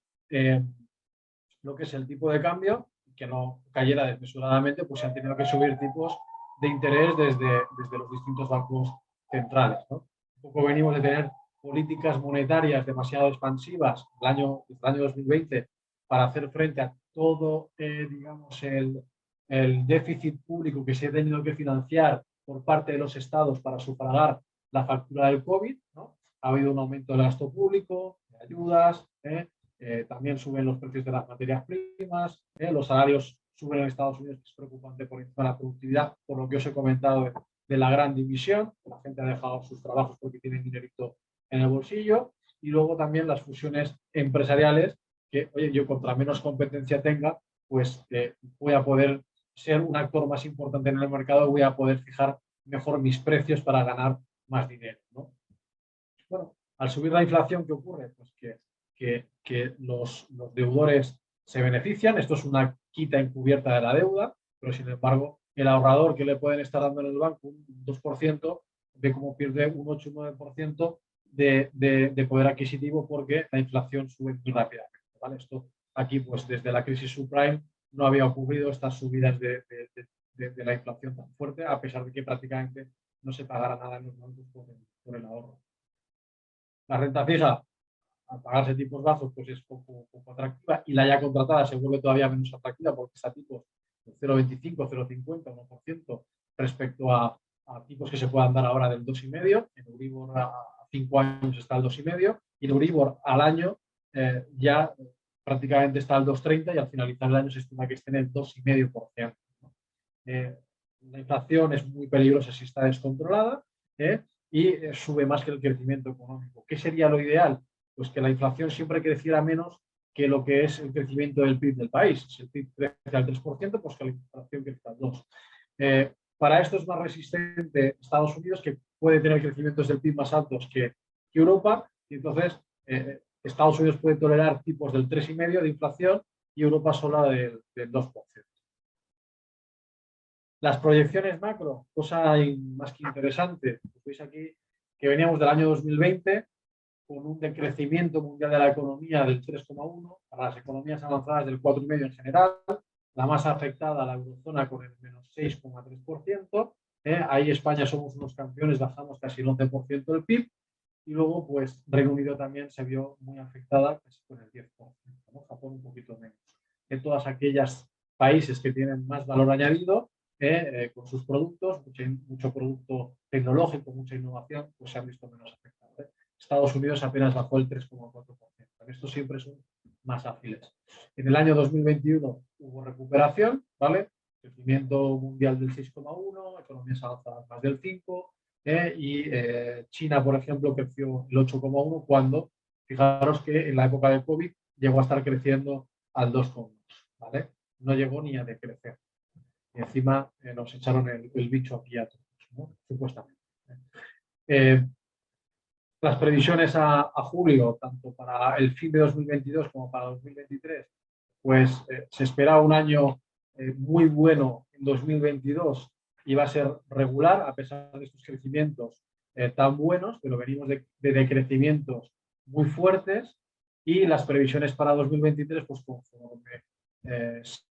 lo que es el tipo de cambio, que no cayera desmesuradamente, pues se han tenido que subir tipos de interés desde los distintos bancos centrales, ¿no? Un poco venimos de tener políticas monetarias demasiado expansivas desde el año 2020 para hacer frente a todo, digamos, el déficit público que se ha tenido que financiar por parte de los estados para sufragar la factura del COVID, ¿no? Ha habido un aumento del gasto público, de ayudas, también suben los precios de las materias primas, los salarios suben en Estados Unidos, que es preocupante por encima de la productividad, por lo que os he comentado de la gran división, la gente ha dejado sus trabajos porque tienen dinerito en el bolsillo, y luego también las fusiones empresariales, que, oye, yo contra menos competencia tenga, pues voy a poder ser un actor más importante en el mercado, voy a poder fijar mejor mis precios para ganar más dinero, ¿no? Bueno, al subir la inflación, ¿qué ocurre? Pues que los deudores se benefician. Esto es una quita encubierta de la deuda, pero sin embargo, el ahorrador que le pueden estar dando en el banco un 2%, ve cómo pierde un 8 o 9% de poder adquisitivo porque la inflación sube muy rápidamente, ¿vale? Esto aquí, pues desde la crisis subprime no había ocurrido estas subidas de la inflación tan fuerte, a pesar de que prácticamente no se pagara nada en los bancos por el ahorro. La renta fija, al pagarse tipos bajos, pues es poco atractiva, y la ya contratada se vuelve todavía menos atractiva porque está a tipos de 0,25, 0,50, 1% respecto a tipos que se puedan dar ahora del 2,5. En Euribor a 5 años está al 2,5 y en Euribor al año ya prácticamente está al 2,30 y al finalizar el año se estima que esté en el 2,5%. La inflación es muy peligrosa si está descontrolada y sube más que el crecimiento económico. ¿Qué sería lo ideal? Pues que la inflación siempre creciera menos que lo que es el crecimiento del PIB del país. Si el PIB crece al 3%, pues que la inflación crezca al 2%. Para esto es más resistente Estados Unidos, que puede tener crecimientos del PIB más altos que Europa, y entonces Estados Unidos puede tolerar tipos del 3,5% de inflación y Europa sola del 2%. Las proyecciones macro, cosa más que interesante, veis aquí que veníamos del año 2020 con un decrecimiento mundial de la economía del 3,1%, para las economías avanzadas del 4,5% en general, la más afectada, la eurozona, con el menos 6,3%. Ahí España somos unos campeones, bajamos casi el 11% del PIB, y luego pues Reino Unido también se vio muy afectada, casi con el 10%, ¿no? Japón un poquito menos. En todas aquellas países que tienen más valor añadido, con sus productos, mucho producto tecnológico, mucha innovación, pues se han visto menos afectados. Estados Unidos apenas bajó el 3,4%. Estos siempre son más ágiles. En el año 2021 hubo recuperación, ¿vale? Crecimiento mundial del 6,1%, economías avanzadas más del 5%, y China, por ejemplo, creció el 8,1%, cuando, fijaros que en la época del COVID llegó a estar creciendo al 2,2%, ¿vale? No llegó ni a decrecer. Y encima nos echaron el bicho aquí a todos, ¿no? Supuestamente. Las previsiones a julio, tanto para el fin de 2022 como para 2023, pues se espera un año muy bueno en 2022 y va a ser regular a pesar de estos crecimientos tan buenos, pero venimos de decrecimientos muy fuertes, y las previsiones para 2023, pues conforme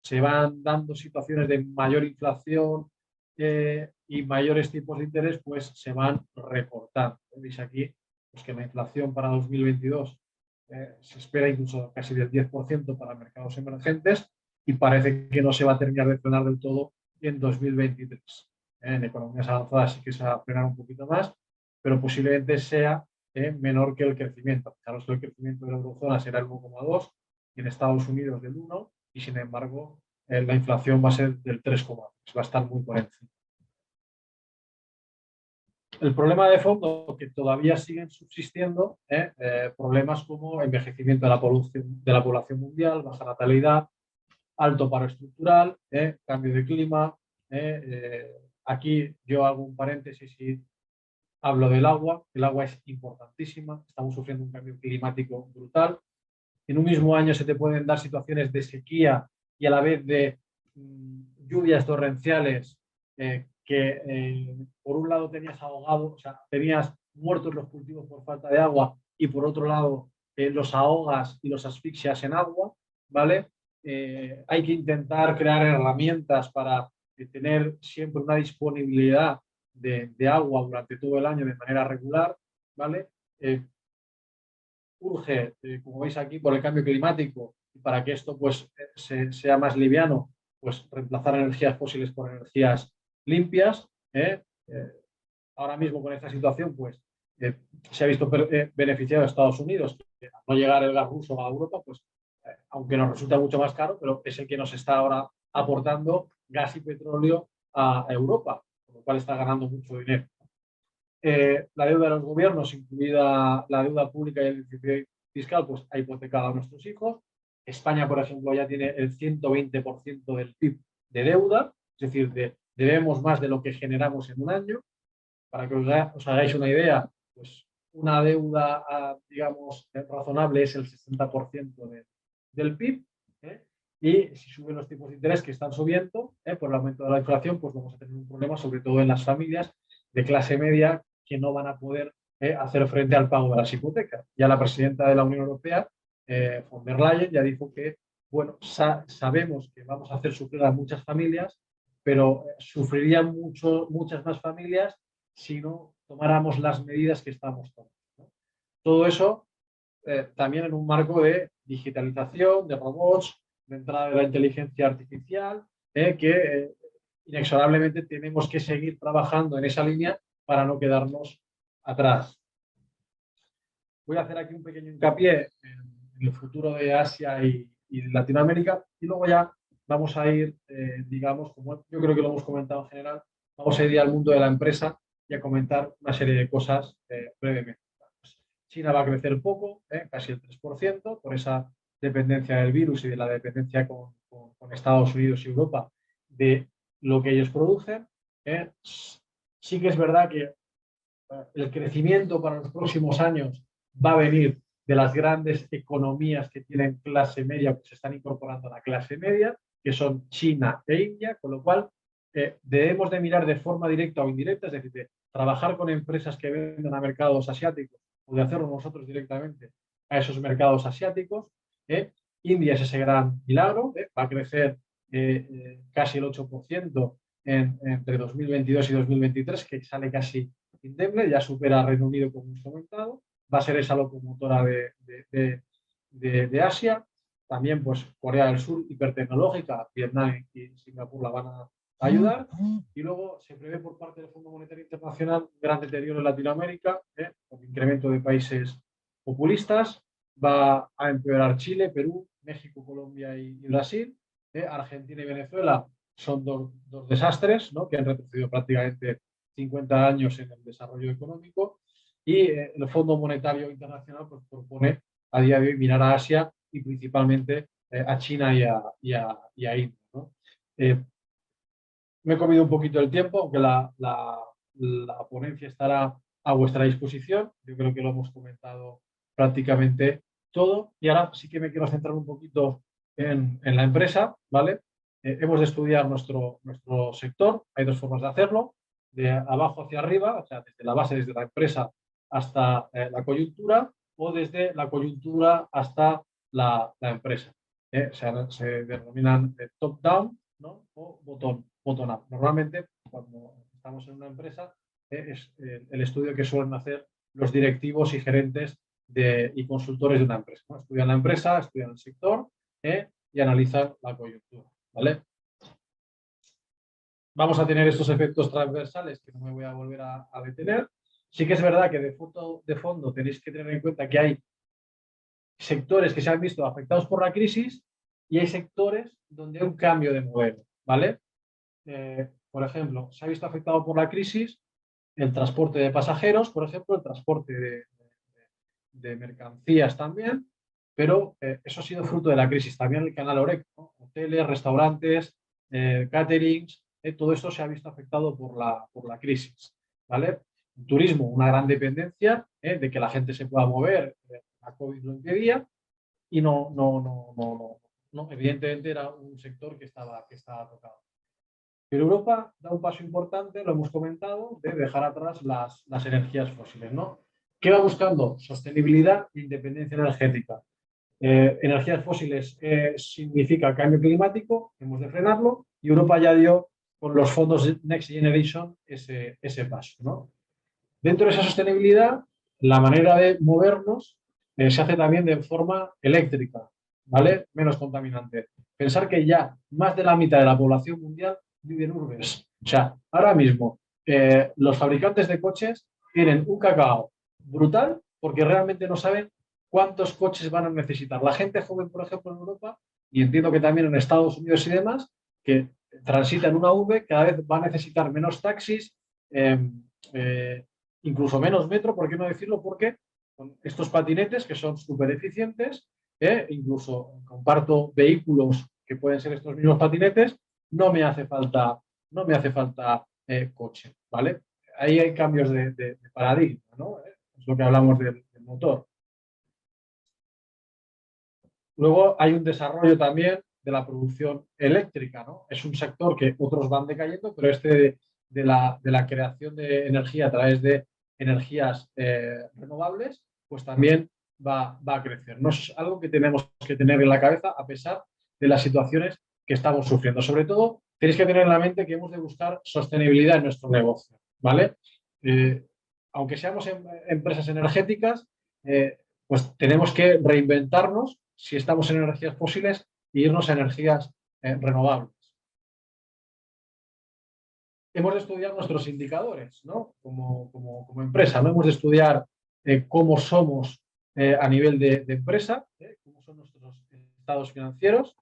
se van dando situaciones de mayor inflación y mayores tipos de interés, pues se van recortando. Veis aquí pues que la inflación para 2022 se espera incluso casi del 10% para mercados emergentes, y parece que no se va a terminar de frenar del todo en 2023. En economías avanzadas sí que se va a frenar un poquito más, pero posiblemente sea menor que el crecimiento. Fijaros que el crecimiento de la eurozona será el 1,2% y en Estados Unidos del 1%, y sin embargo la inflación va a ser del 3,3%, va a estar muy por encima. El problema de fondo, que todavía siguen subsistiendo, problemas como envejecimiento de la población mundial, baja natalidad, alto paro estructural, cambio de clima. Aquí yo hago un paréntesis y hablo del agua. El agua es importantísima. Estamos sufriendo un cambio climático brutal. En un mismo año se te pueden dar situaciones de sequía y a la vez de lluvias torrenciales que por un lado tenías ahogado, o sea, tenías muertos los cultivos por falta de agua, y por otro lado los ahogas y los asfixias en agua, ¿vale? Hay que intentar crear herramientas para tener siempre una disponibilidad de agua durante todo el año de manera regular, ¿vale? Urge, como veis aquí, por el cambio climático, y para que esto pues sea más liviano, pues reemplazar energías fósiles por energías limpias. Ahora mismo con esta situación pues se ha visto beneficiado a Estados Unidos, que al no llegar el gas ruso a Europa, pues aunque nos resulta mucho más caro, pero es el que nos está ahora aportando gas y petróleo a Europa, con lo cual está ganando mucho dinero. La deuda de los gobiernos, incluida la deuda pública y el déficit fiscal, pues ha hipotecado a nuestros hijos. España, por ejemplo, ya tiene el 120% del PIB de deuda, es decir, debemos más de lo que generamos en un año. Para que os hagáis una idea, pues una deuda, digamos, razonable es el 60% del PIB. Y si suben los tipos de interés, que están subiendo por el aumento de la inflación, pues vamos a tener un problema, sobre todo en las familias de clase media, que no van a poder hacer frente al pago de las hipotecas. Ya la presidenta de la Unión Europea, von der Leyen, ya dijo que, bueno, sabemos que vamos a hacer sufrir a muchas familias, pero sufrirían muchas más familias si no tomáramos las medidas que estamos tomando, ¿no? Todo eso también en un marco de digitalización, de robots, de entrada de la inteligencia artificial, que inexorablemente tenemos que seguir trabajando en esa línea para no quedarnos atrás. Voy a hacer aquí un pequeño hincapié en el futuro de Asia y Latinoamérica y luego ya vamos a ir, digamos, como yo creo que lo hemos comentado en general, vamos a ir al mundo de la empresa y a comentar una serie de cosas brevemente. China va a crecer poco, casi el 3%, por esa dependencia del virus y de la dependencia con Estados Unidos y Europa de lo que ellos producen. Sí que es verdad que el crecimiento para los próximos años va a venir de las grandes economías que tienen clase media, que se están incorporando a la clase media, que son China e India, con lo cual debemos de mirar de forma directa o indirecta, es decir, de trabajar con empresas que venden a mercados asiáticos o de hacerlo nosotros directamente a esos mercados asiáticos. India es ese gran milagro, va a crecer casi el 8% entre 2022 y 2023, que sale casi indemne, ya supera a Reino Unido, como hemos comentado, va a ser esa locomotora de Asia. También pues Corea del Sur, hipertecnológica, Vietnam y Singapur la van a ayudar. Y luego se prevé por parte del Fondo Monetario Internacional un gran deterioro en Latinoamérica, con incremento de países populistas. Va a empeorar Chile, Perú, México, Colombia y Brasil. Argentina y Venezuela son dos desastres, ¿no?, que han retrocedido prácticamente 50 años en el desarrollo económico. Y el Fondo Monetario Internacional pues, propone a día de hoy mirar a Asia y principalmente a China y a India, ¿no? Me he comido un poquito el tiempo, aunque la ponencia estará a vuestra disposición. Yo creo que lo hemos comentado prácticamente todo. Y ahora sí que me quiero centrar un poquito en la empresa, ¿vale? Hemos de estudiar nuestro sector. Hay dos formas de hacerlo: de abajo hacia arriba, o sea, desde la base, desde la empresa hasta la coyuntura, o desde la coyuntura hasta la empresa. Se denominan top-down, ¿no?, o bottom-up. Normalmente, cuando estamos en una empresa, es el estudio que suelen hacer los directivos y gerentes y consultores de una empresa, ¿no? Estudian la empresa, estudian el sector y analizan la coyuntura, ¿vale? Vamos a tener estos efectos transversales que no me voy a volver a detener. Sí que es verdad que de fondo tenéis que tener en cuenta que hay sectores que se han visto afectados por la crisis y hay sectores donde hay un cambio de modelo, ¿vale? Por ejemplo, se ha visto afectado por la crisis el transporte de pasajeros, por ejemplo, el transporte de mercancías también, pero eso ha sido fruto de la crisis. También el canal Horeca, ¿no? Hoteles, restaurantes, caterings, todo esto se ha visto afectado por la crisis, ¿vale? El turismo, una gran dependencia de que la gente se pueda mover, la COVID lo impedía y no, evidentemente era un sector que estaba tocado. Pero Europa da un paso importante, lo hemos comentado, de dejar atrás las energías fósiles, ¿no? ¿Qué va buscando? Sostenibilidad e independencia energética. Energías fósiles significa cambio climático, hemos de frenarlo, y Europa ya dio con los fondos Next Generation ese paso, ¿no? Dentro de esa sostenibilidad, la manera de movernos se hace también de forma eléctrica, ¿vale? Menos contaminante. Pensar que ya más de la mitad de la población mundial vive en urbes. O sea, ahora mismo los fabricantes de coches tienen un cacao brutal porque realmente no saben cuántos coches van a necesitar. La gente joven, por ejemplo, en Europa, y entiendo que también en Estados Unidos y demás, que transita en una urbe, cada vez va a necesitar menos taxis, incluso menos metro, ¿por qué no decirlo? Porque con estos patinetes que son súper eficientes, incluso comparto vehículos que pueden ser estos mismos patinetes, no me hace falta coche, ¿vale? Ahí hay cambios de paradigma, ¿no? Es lo que hablamos del motor. Luego hay un desarrollo también de la producción eléctrica, ¿no? Es un sector que otros van decayendo, pero este de la creación de energía a través de energías renovables, pues también va a crecer. No es algo que tenemos que tener en la cabeza a pesar de las situaciones que estamos sufriendo. Sobre todo, tenéis que tener en la mente que hemos de buscar sostenibilidad en nuestro negocio, ¿vale? Aunque seamos empresas energéticas, pues tenemos que reinventarnos si estamos en energías fósiles e irnos a energías renovables. Hemos de estudiar nuestros indicadores, ¿no? Como empresa, ¿no? Hemos de estudiar cómo somos a nivel de empresa, cómo son nuestros estados financieros,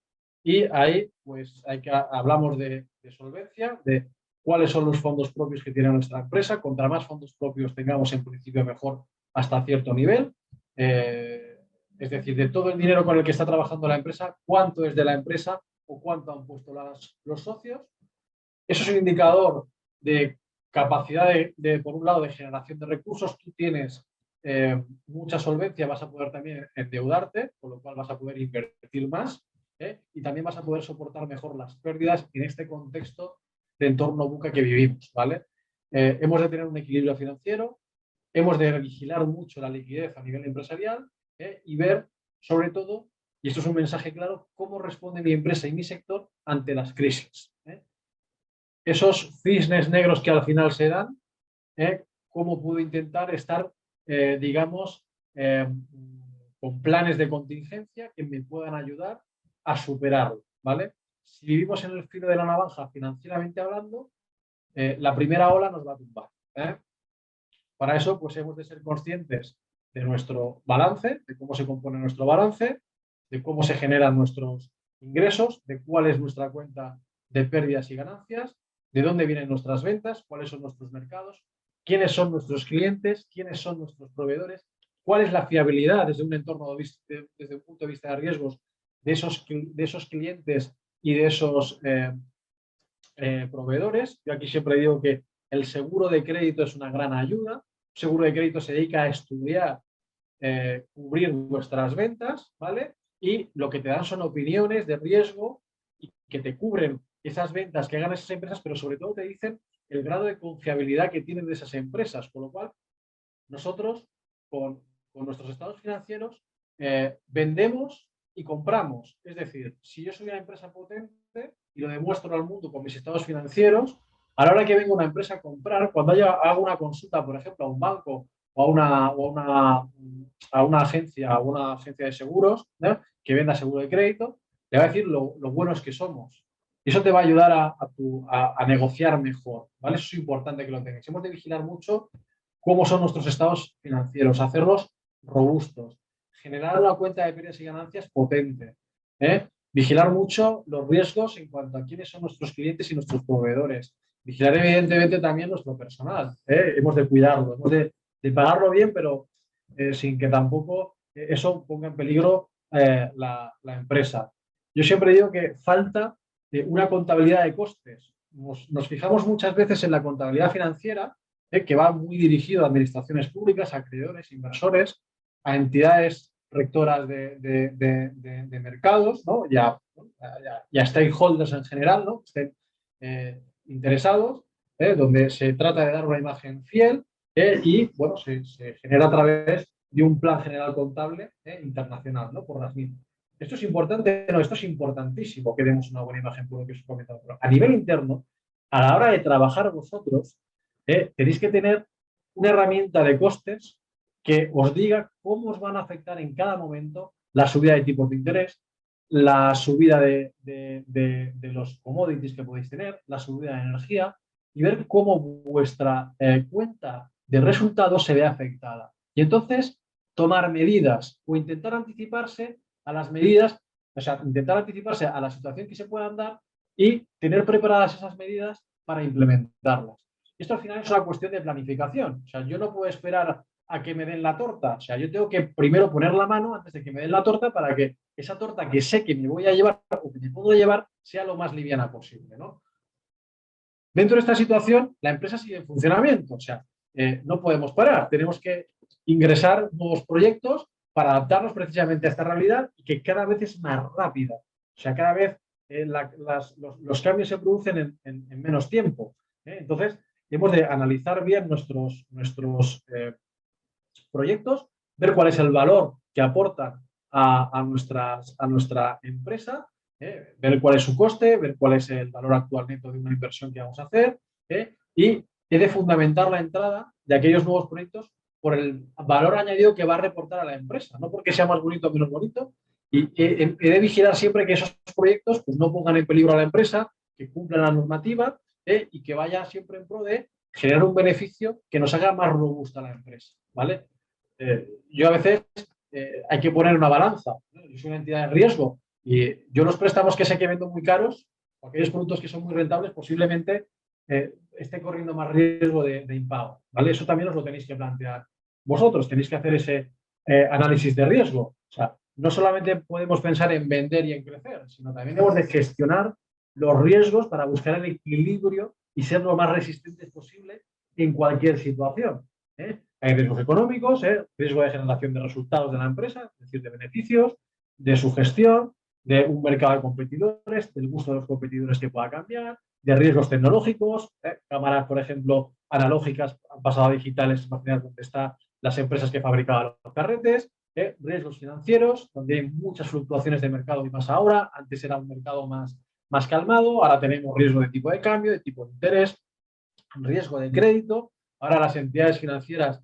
y ahí pues hablamos de solvencia, de cuáles son los fondos propios que tiene nuestra empresa. Contra más fondos propios tengamos, en principio mejor hasta cierto nivel. Es decir, de todo el dinero con el que está trabajando la empresa, cuánto es de la empresa o cuánto han puesto los socios. Eso es un indicador de capacidad por un lado, de generación de recursos. Tú tienes mucha solvencia, vas a poder también endeudarte, con lo cual vas a poder invertir más, y también vas a poder soportar mejor las pérdidas en este contexto de entorno VUCA que vivimos, ¿vale? Hemos de tener un equilibrio financiero, hemos de vigilar mucho la liquidez a nivel empresarial, y ver, sobre todo, y esto es un mensaje claro, cómo responde mi empresa y mi sector ante las crisis. Esos cisnes negros que al final se dan, cómo puedo intentar estar, digamos, con planes de contingencia que me puedan ayudar a superarlo, ¿vale? Si vivimos en el filo de la navaja financieramente hablando, la primera ola nos va a tumbar. Para eso, pues hemos de ser conscientes de nuestro balance, de cómo se compone nuestro balance, de cómo se generan nuestros ingresos, de cuál es nuestra cuenta de pérdidas y ganancias, de dónde vienen nuestras ventas, cuáles son nuestros mercados, quiénes son nuestros clientes, quiénes son nuestros proveedores, cuál es la fiabilidad desde un entorno, desde un punto de vista de riesgos de esos clientes y de esos proveedores. Yo aquí siempre digo que el seguro de crédito es una gran ayuda. El seguro de crédito se dedica a estudiar, cubrir vuestras ventas, ¿vale? Y lo que te dan son opiniones de riesgo y que te cubren esas ventas que hagan esas empresas, pero sobre todo te dicen el grado de confiabilidad que tienen de esas empresas. Con lo cual, nosotros, con nuestros estados financieros, vendemos y compramos. Es decir, si yo soy una empresa potente y lo demuestro al mundo con mis estados financieros, a la hora que venga una empresa a comprar, cuando hago una consulta, por ejemplo, a un banco o a una agencia de seguros, ¿no?, que venda seguro de crédito, le va a decir lo buenos que somos. Y eso te va a ayudar a negociar mejor, ¿vale? Eso es importante que lo tengáis. Hemos de vigilar mucho cómo son nuestros estados financieros, hacerlos robustos, generar una cuenta de pérdidas y ganancias potente, vigilar mucho los riesgos en cuanto a quiénes son nuestros clientes y nuestros proveedores, vigilar evidentemente también nuestro personal, hemos de cuidarlo, hemos de pagarlo bien, pero sin que tampoco eso ponga en peligro la empresa. Yo siempre digo que falta una contabilidad de costes. Nos fijamos muchas veces en la contabilidad financiera, que va muy dirigido a administraciones públicas, a acreedores, inversores, a entidades rectoras de mercados, ¿no? y a stakeholders en general, ¿no?, que estén interesados, donde se trata de dar una imagen fiel, y bueno, se genera a través de un plan general contable internacional, ¿no?, por las mismas. Esto es importante, no, esto es importantísimo que demos una buena imagen por lo que os he comentado. Pero a nivel interno, a la hora de trabajar vosotros, tenéis que tener una herramienta de costes que os diga cómo os van a afectar en cada momento la subida de tipos de interés, la subida de los commodities que podéis tener, la subida de energía, y ver cómo vuestra cuenta de resultados se ve afectada. Y entonces tomar medidas o intentar anticiparse a las medidas, o sea, intentar anticiparse a la situación que se puedan dar y tener preparadas esas medidas para implementarlas. Esto al final es una cuestión de planificación. O sea, yo no puedo esperar a que me den la torta. O sea, yo tengo que primero poner la mano antes de que me den la torta para que esa torta que sé que me voy a llevar o que me puedo llevar sea lo más liviana posible, ¿no? Dentro de esta situación, la empresa sigue en funcionamiento. O sea, no podemos parar. Tenemos que ingresar nuevos proyectos para adaptarnos precisamente a esta realidad y que cada vez es más rápida. O sea, cada vez los cambios se producen en menos tiempo. Entonces, hemos de analizar bien nuestros proyectos, ver cuál es el valor que aportan a nuestra empresa, ver cuál es su coste, ver cuál es el valor actual neto de una inversión que vamos a hacer, y he de fundamentar la entrada de aquellos nuevos proyectos por el valor añadido que va a reportar a la empresa, no porque sea más bonito o menos bonito, y he de vigilar siempre que esos proyectos pues, no pongan en peligro a la empresa, que cumplan la normativa y que vaya siempre en pro de generar un beneficio que nos haga más robusta la empresa, ¿vale? Yo a veces hay que poner una balanza, ¿no? Yo soy una entidad de riesgo y yo los préstamos que sé que vendo muy caros, o aquellos productos que son muy rentables, posiblemente esté corriendo más riesgo de impago, ¿vale? Eso también os lo tenéis que plantear vosotros, tenéis que hacer ese análisis de riesgo. O sea, no solamente podemos pensar en vender y en crecer, sino también hemos de gestionar los riesgos para buscar el equilibrio y ser lo más resistentes posible en cualquier situación. Hay riesgos económicos, riesgo de generación de resultados de la empresa, es decir, de beneficios, de su gestión, de un mercado de competidores, del gusto de los competidores que pueda cambiar, de riesgos tecnológicos, cámaras, por ejemplo, analógicas han pasado a digitales, imaginar dónde están las empresas que fabricaban los carretes, riesgos financieros, donde hay muchas fluctuaciones de mercado y más ahora, antes era un mercado más calmado, ahora tenemos riesgo de tipo de cambio, de tipo de interés, riesgo de crédito, ahora las entidades financieras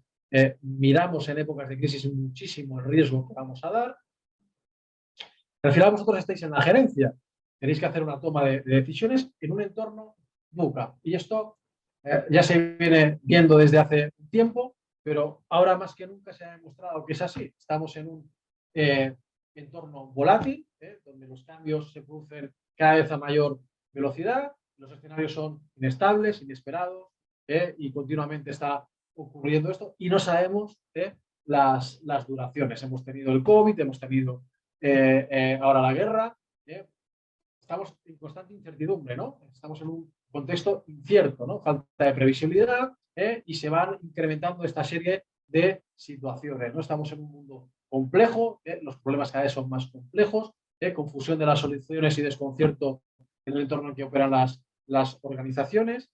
miramos en épocas de crisis muchísimo el riesgo que vamos a dar. Al final vosotros estáis en la gerencia, tenéis que hacer una toma de decisiones en un entorno VUCA. Y esto ya se viene viendo desde hace un tiempo, pero ahora más que nunca se ha demostrado que es así. Estamos en un entorno volátil, donde los cambios se producen cada vez a mayor velocidad, los escenarios son inestables, inesperados, y continuamente está ocurriendo esto y no sabemos las duraciones. Hemos tenido el COVID, hemos tenido ahora la guerra, estamos en constante incertidumbre, ¿no? Estamos en un contexto incierto, ¿no? Falta de previsibilidad y se van incrementando esta serie de situaciones, ¿no? Estamos en un mundo complejo, los problemas cada vez son más complejos, confusión de las soluciones y desconcierto en el entorno en que operan las organizaciones,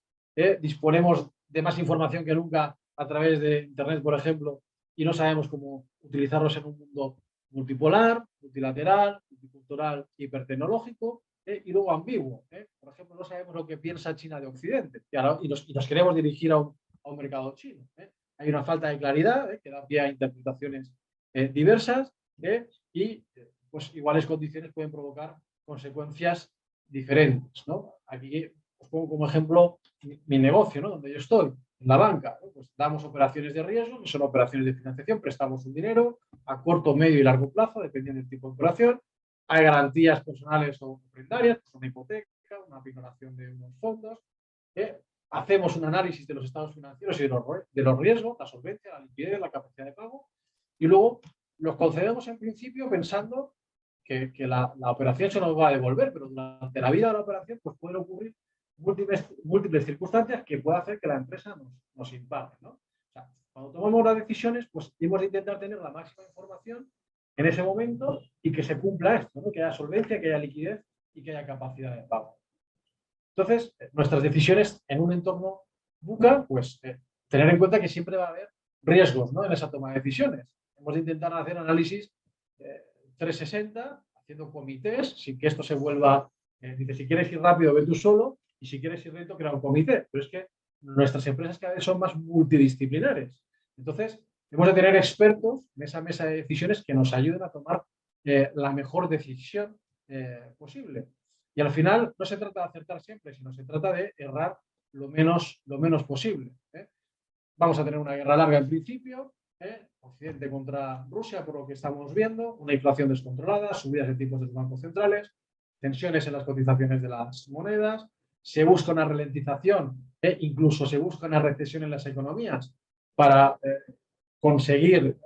disponemos de más información que nunca a través de Internet, por ejemplo, y no sabemos cómo utilizarlos en un mundo multipolar, multilateral, multicultural, hipertecnológico y luego ambiguo. Por ejemplo, no sabemos lo que piensa China de Occidente y nos queremos dirigir a un mercado chino. Hay una falta de claridad que da pie a interpretaciones diversas y pues iguales condiciones pueden provocar consecuencias diferentes, ¿no? Aquí os pongo como ejemplo mi negocio, ¿no? Donde yo estoy, en la banca, ¿no? Pues damos operaciones de riesgo, que son operaciones de financiación, prestamos un dinero a corto, medio y largo plazo, dependiendo del tipo de operación. Hay garantías personales o complementarias, pues una hipoteca, una pignoración de unos fondos. Hacemos un análisis de los estados financieros y de los riesgos, la solvencia, la liquidez, la capacidad de pago, y luego los concedemos en principio pensando que la operación se nos va a devolver, pero durante la vida de la operación pues pueden ocurrir múltiples circunstancias que pueden hacer que la empresa nos impague, ¿no? O sea, cuando tomamos las decisiones, pues hemos de intentar tener la máxima información en ese momento y que se cumpla esto, ¿no? Que haya solvencia, que haya liquidez y que haya capacidad de pago. Entonces, nuestras decisiones en un entorno VUCA, pues tener en cuenta que siempre va a haber riesgos, ¿no? En esa toma de decisiones. Hemos de intentar hacer análisis 360, haciendo comités, sin que esto se vuelva, dice, si quieres ir rápido, ve tú solo, y si quieres ir lento, crea un comité. Pero es que nuestras empresas cada vez son más multidisciplinares. Entonces, hemos de tener expertos en esa mesa de decisiones que nos ayuden a tomar la mejor decisión posible. Y al final no se trata de acertar siempre, sino se trata de errar lo menos posible. Vamos a tener una guerra larga en principio, Occidente contra Rusia, por lo que estamos viendo, una inflación descontrolada, subidas de tipos de los bancos centrales, tensiones en las cotizaciones de las monedas, se busca una ralentización, incluso se busca una recesión en las economías para conseguir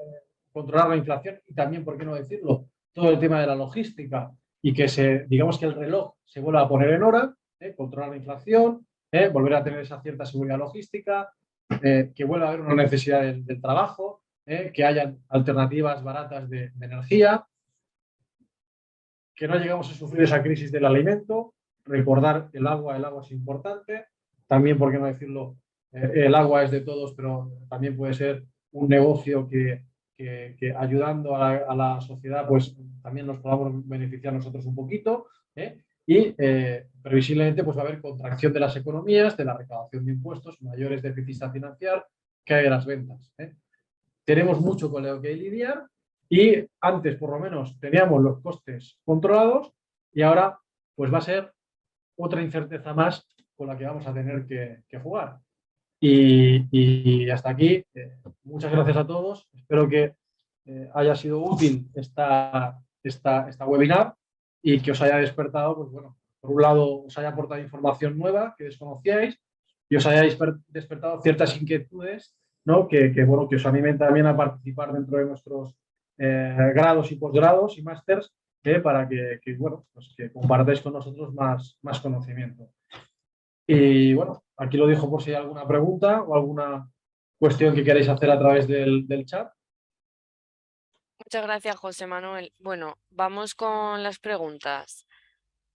controlar la inflación y también, por qué no decirlo, todo el tema de la logística y que digamos que el reloj se vuelva a poner en hora, controlar la inflación, volver a tener esa cierta seguridad logística, que vuelva a haber una necesidad del trabajo, que haya alternativas baratas de energía, que no lleguemos a sufrir esa crisis del alimento, recordar el agua es importante, también, por qué no decirlo, el agua es de todos, pero también puede ser un negocio que ayudando a la sociedad, pues también nos podamos beneficiar nosotros un poquito. Y previsiblemente pues va a haber contracción de las economías, de la recaudación de impuestos, mayores déficits a financiar, que hay de las ventas. Tenemos mucho con lo que lidiar y antes por lo menos teníamos los costes controlados y ahora pues va a ser otra incerteza más con la que vamos a tener que jugar. Y hasta aquí, muchas gracias a todos. Espero que haya sido útil esta webinar y que os haya despertado, pues bueno, por un lado os haya aportado información nueva que desconocíais y os hayáis despertado ciertas inquietudes, ¿no? Bueno, que os animen también a participar dentro de nuestros grados y posgrados y másters para bueno, pues que compartáis con nosotros más conocimiento. Y bueno, aquí lo dejo por si hay alguna pregunta o alguna cuestión que queráis hacer a través del chat. Muchas gracias, José Manuel. Bueno, vamos con las preguntas.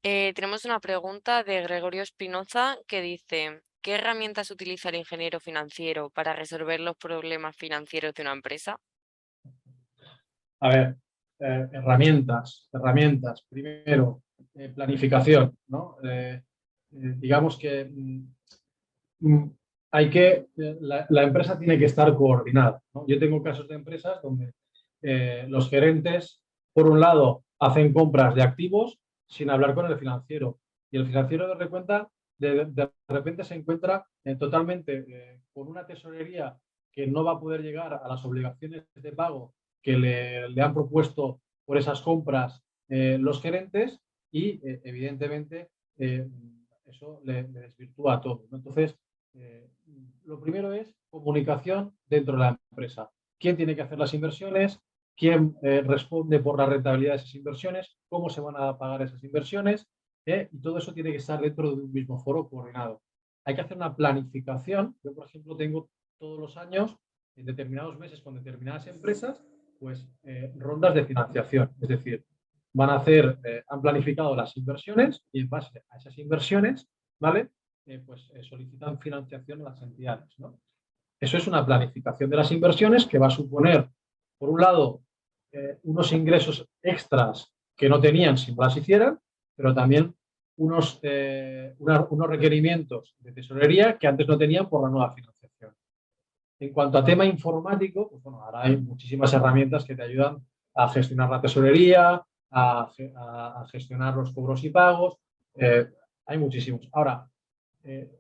Tenemos una pregunta de Gregorio Espinoza que dice: ¿qué herramientas utiliza el ingeniero financiero para resolver los problemas financieros de una empresa? A ver, herramientas. Primero, planificación, ¿no? Digamos que la empresa tiene que estar coordinada, ¿no? Yo tengo casos de empresas donde los gerentes, por un lado, hacen compras de activos sin hablar con el financiero. Y el financiero de repente se encuentra totalmente con una tesorería que no va a poder llegar a las obligaciones de pago que le han propuesto por esas compras los gerentes y, evidentemente, eso le desvirtúa todo, ¿no? Entonces, eh, lo primero es comunicación dentro de la empresa. ¿Quién tiene que hacer las inversiones? ¿Quién responde por la rentabilidad de esas inversiones? ¿Cómo se van a pagar esas inversiones? Y todo eso tiene que estar dentro de un mismo foro coordinado. Hay que hacer una planificación. Yo, por ejemplo, tengo todos los años, en determinados meses, con determinadas empresas, pues rondas de financiación. Es decir, han planificado las inversiones y en base a esas inversiones, ¿vale? Pues solicitan financiación a las entidades, ¿no? Eso es una planificación de las inversiones que va a suponer, por un lado, unos ingresos extras que no tenían si no las hicieran, pero también unos requerimientos de tesorería que antes no tenían por la nueva financiación. En cuanto a tema informático, pues bueno, ahora hay muchísimas herramientas que te ayudan a gestionar la tesorería, a gestionar los cobros y pagos. Hay muchísimos. Ahora, eh,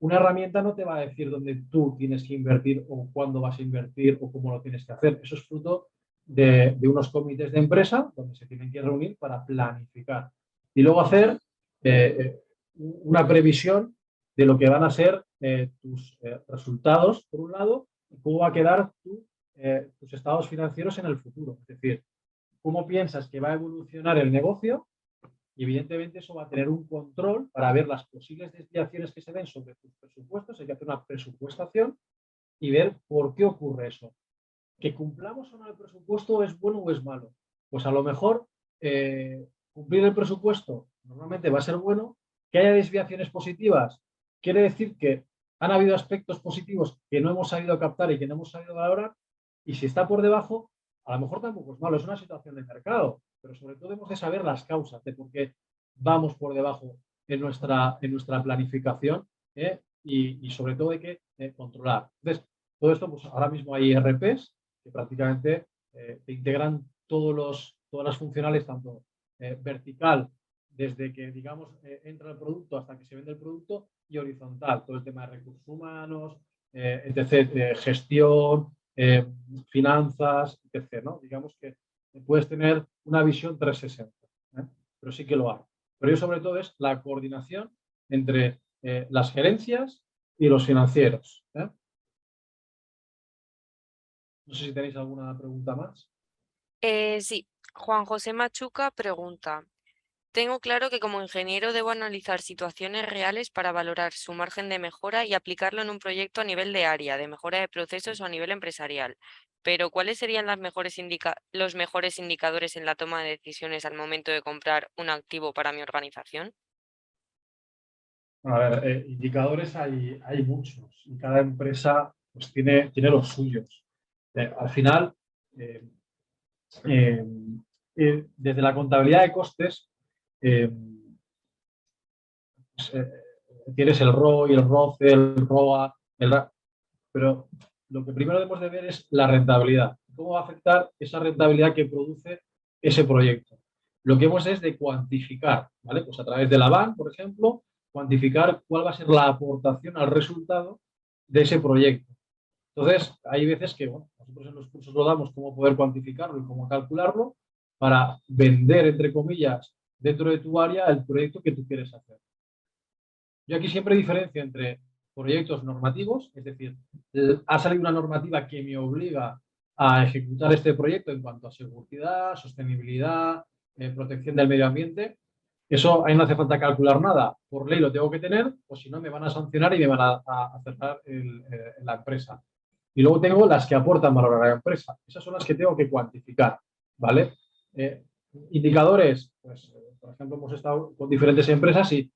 una herramienta no te va a decir dónde tú tienes que invertir o cuándo vas a invertir o cómo lo tienes que hacer. Eso es fruto de unos comités de empresa donde se tienen que reunir para planificar y luego hacer una previsión de lo que van a ser tus resultados, por un lado, y cómo va a quedar tus estados financieros en el futuro. Es decir, cómo piensas que va a evolucionar el negocio y evidentemente eso va a tener un control para ver las posibles desviaciones que se den sobre tus presupuestos. Hay que hacer una presupuestación y ver por qué ocurre eso. Que cumplamos o no el presupuesto es bueno o es malo. Pues a lo mejor cumplir el presupuesto normalmente va a ser bueno. Que haya desviaciones positivas quiere decir que han habido aspectos positivos que no hemos sabido captar y que no hemos sabido valorar. Y si está por debajo, a lo mejor tampoco es malo, es una situación de mercado, pero sobre todo hemos de saber las causas de por qué vamos por debajo en nuestra planificación y sobre todo hay que controlar. Entonces, todo esto, pues ahora mismo hay ERPs que prácticamente te integran todas las funcionales, tanto vertical, desde que, digamos, entra el producto hasta que se vende el producto, y horizontal, todo el tema de recursos humanos, etc., gestión, finanzas, etc., ¿no? Digamos que puedes tener una visión 360, pero sí que lo hay. Pero yo sobre todo es la coordinación entre las gerencias y los financieros. No sé si tenéis alguna pregunta más. Sí, Juan José Machuca pregunta: tengo claro que como ingeniero debo analizar situaciones reales para valorar su margen de mejora y aplicarlo en un proyecto a nivel de área, de mejora de procesos o a nivel empresarial. Pero, ¿cuáles serían los mejores indicadores en la toma de decisiones al momento de comprar un activo para mi organización? A ver, indicadores hay muchos y cada empresa pues, tiene los suyos. Al final, eh, eh, desde la contabilidad de costes, eh, pues, tienes el ROI, el ROCE, el ROA, pero lo que primero debemos de ver es la rentabilidad. ¿Cómo va a afectar esa rentabilidad que produce ese proyecto? Lo que hemos es de cuantificar, ¿vale? Pues a través de la BAN, por ejemplo, cuantificar cuál va a ser la aportación al resultado de ese proyecto. Entonces, hay veces que, bueno, nosotros en los cursos lo damos cómo poder cuantificarlo y cómo calcularlo para vender, entre comillas, dentro de tu área el proyecto que tú quieres hacer. Yo aquí siempre diferencio entre proyectos normativos, es decir, ha salido una normativa que me obliga a ejecutar este proyecto en cuanto a seguridad, sostenibilidad, protección del medio ambiente. Eso ahí no hace falta calcular nada. Por ley lo tengo que tener, o si no me van a sancionar y me van a cerrar la empresa. Y luego tengo las que aportan valor a la empresa. Esas son las que tengo que cuantificar, ¿vale? Eh, indicadores, pues, por ejemplo, hemos estado con diferentes empresas y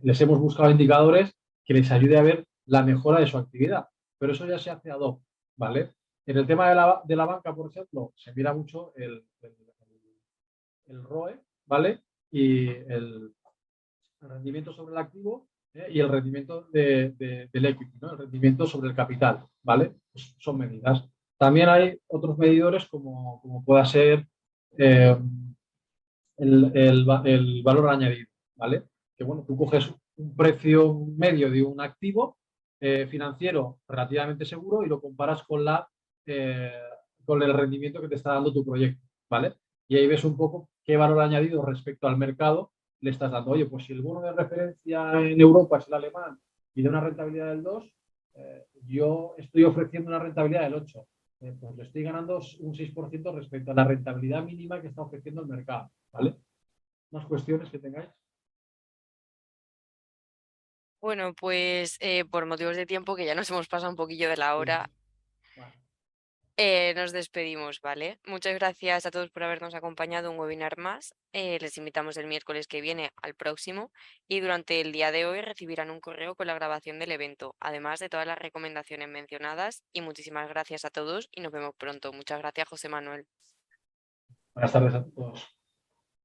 les hemos buscado indicadores que les ayude a ver la mejora de su actividad. Pero eso ya se hace ad hoc, ¿vale? En el tema de la banca, por ejemplo, se mira mucho el ROE, ¿vale? Y el rendimiento sobre el activo y el rendimiento del equity, ¿no? El rendimiento sobre el capital, ¿vale? Pues son medidas. También hay otros medidores como pueda ser eh, el valor añadido, ¿vale? Que bueno, tú coges un precio medio de un activo financiero relativamente seguro y lo comparas eh, con el rendimiento que te está dando tu proyecto, ¿vale? Y ahí ves un poco qué valor añadido respecto al mercado le estás dando. Oye, pues si el bono de referencia en Europa es el alemán y de una rentabilidad del 2, yo estoy ofreciendo una rentabilidad del 8. Pues le estoy ganando un 6% respecto a la rentabilidad mínima que está ofreciendo el mercado, ¿vale? Más cuestiones que tengáis. Bueno, pues por motivos de tiempo, que ya nos hemos pasado un poquillo de la Sí. hora, Bueno, nos despedimos, ¿vale? Muchas gracias a todos por habernos acompañado en un webinar más. Les invitamos el miércoles que viene al próximo y durante el día de hoy recibirán un correo con la grabación del evento, además de todas las recomendaciones mencionadas. Y muchísimas gracias a todos y nos vemos pronto. Muchas gracias, José Manuel. buenas tardes a todos.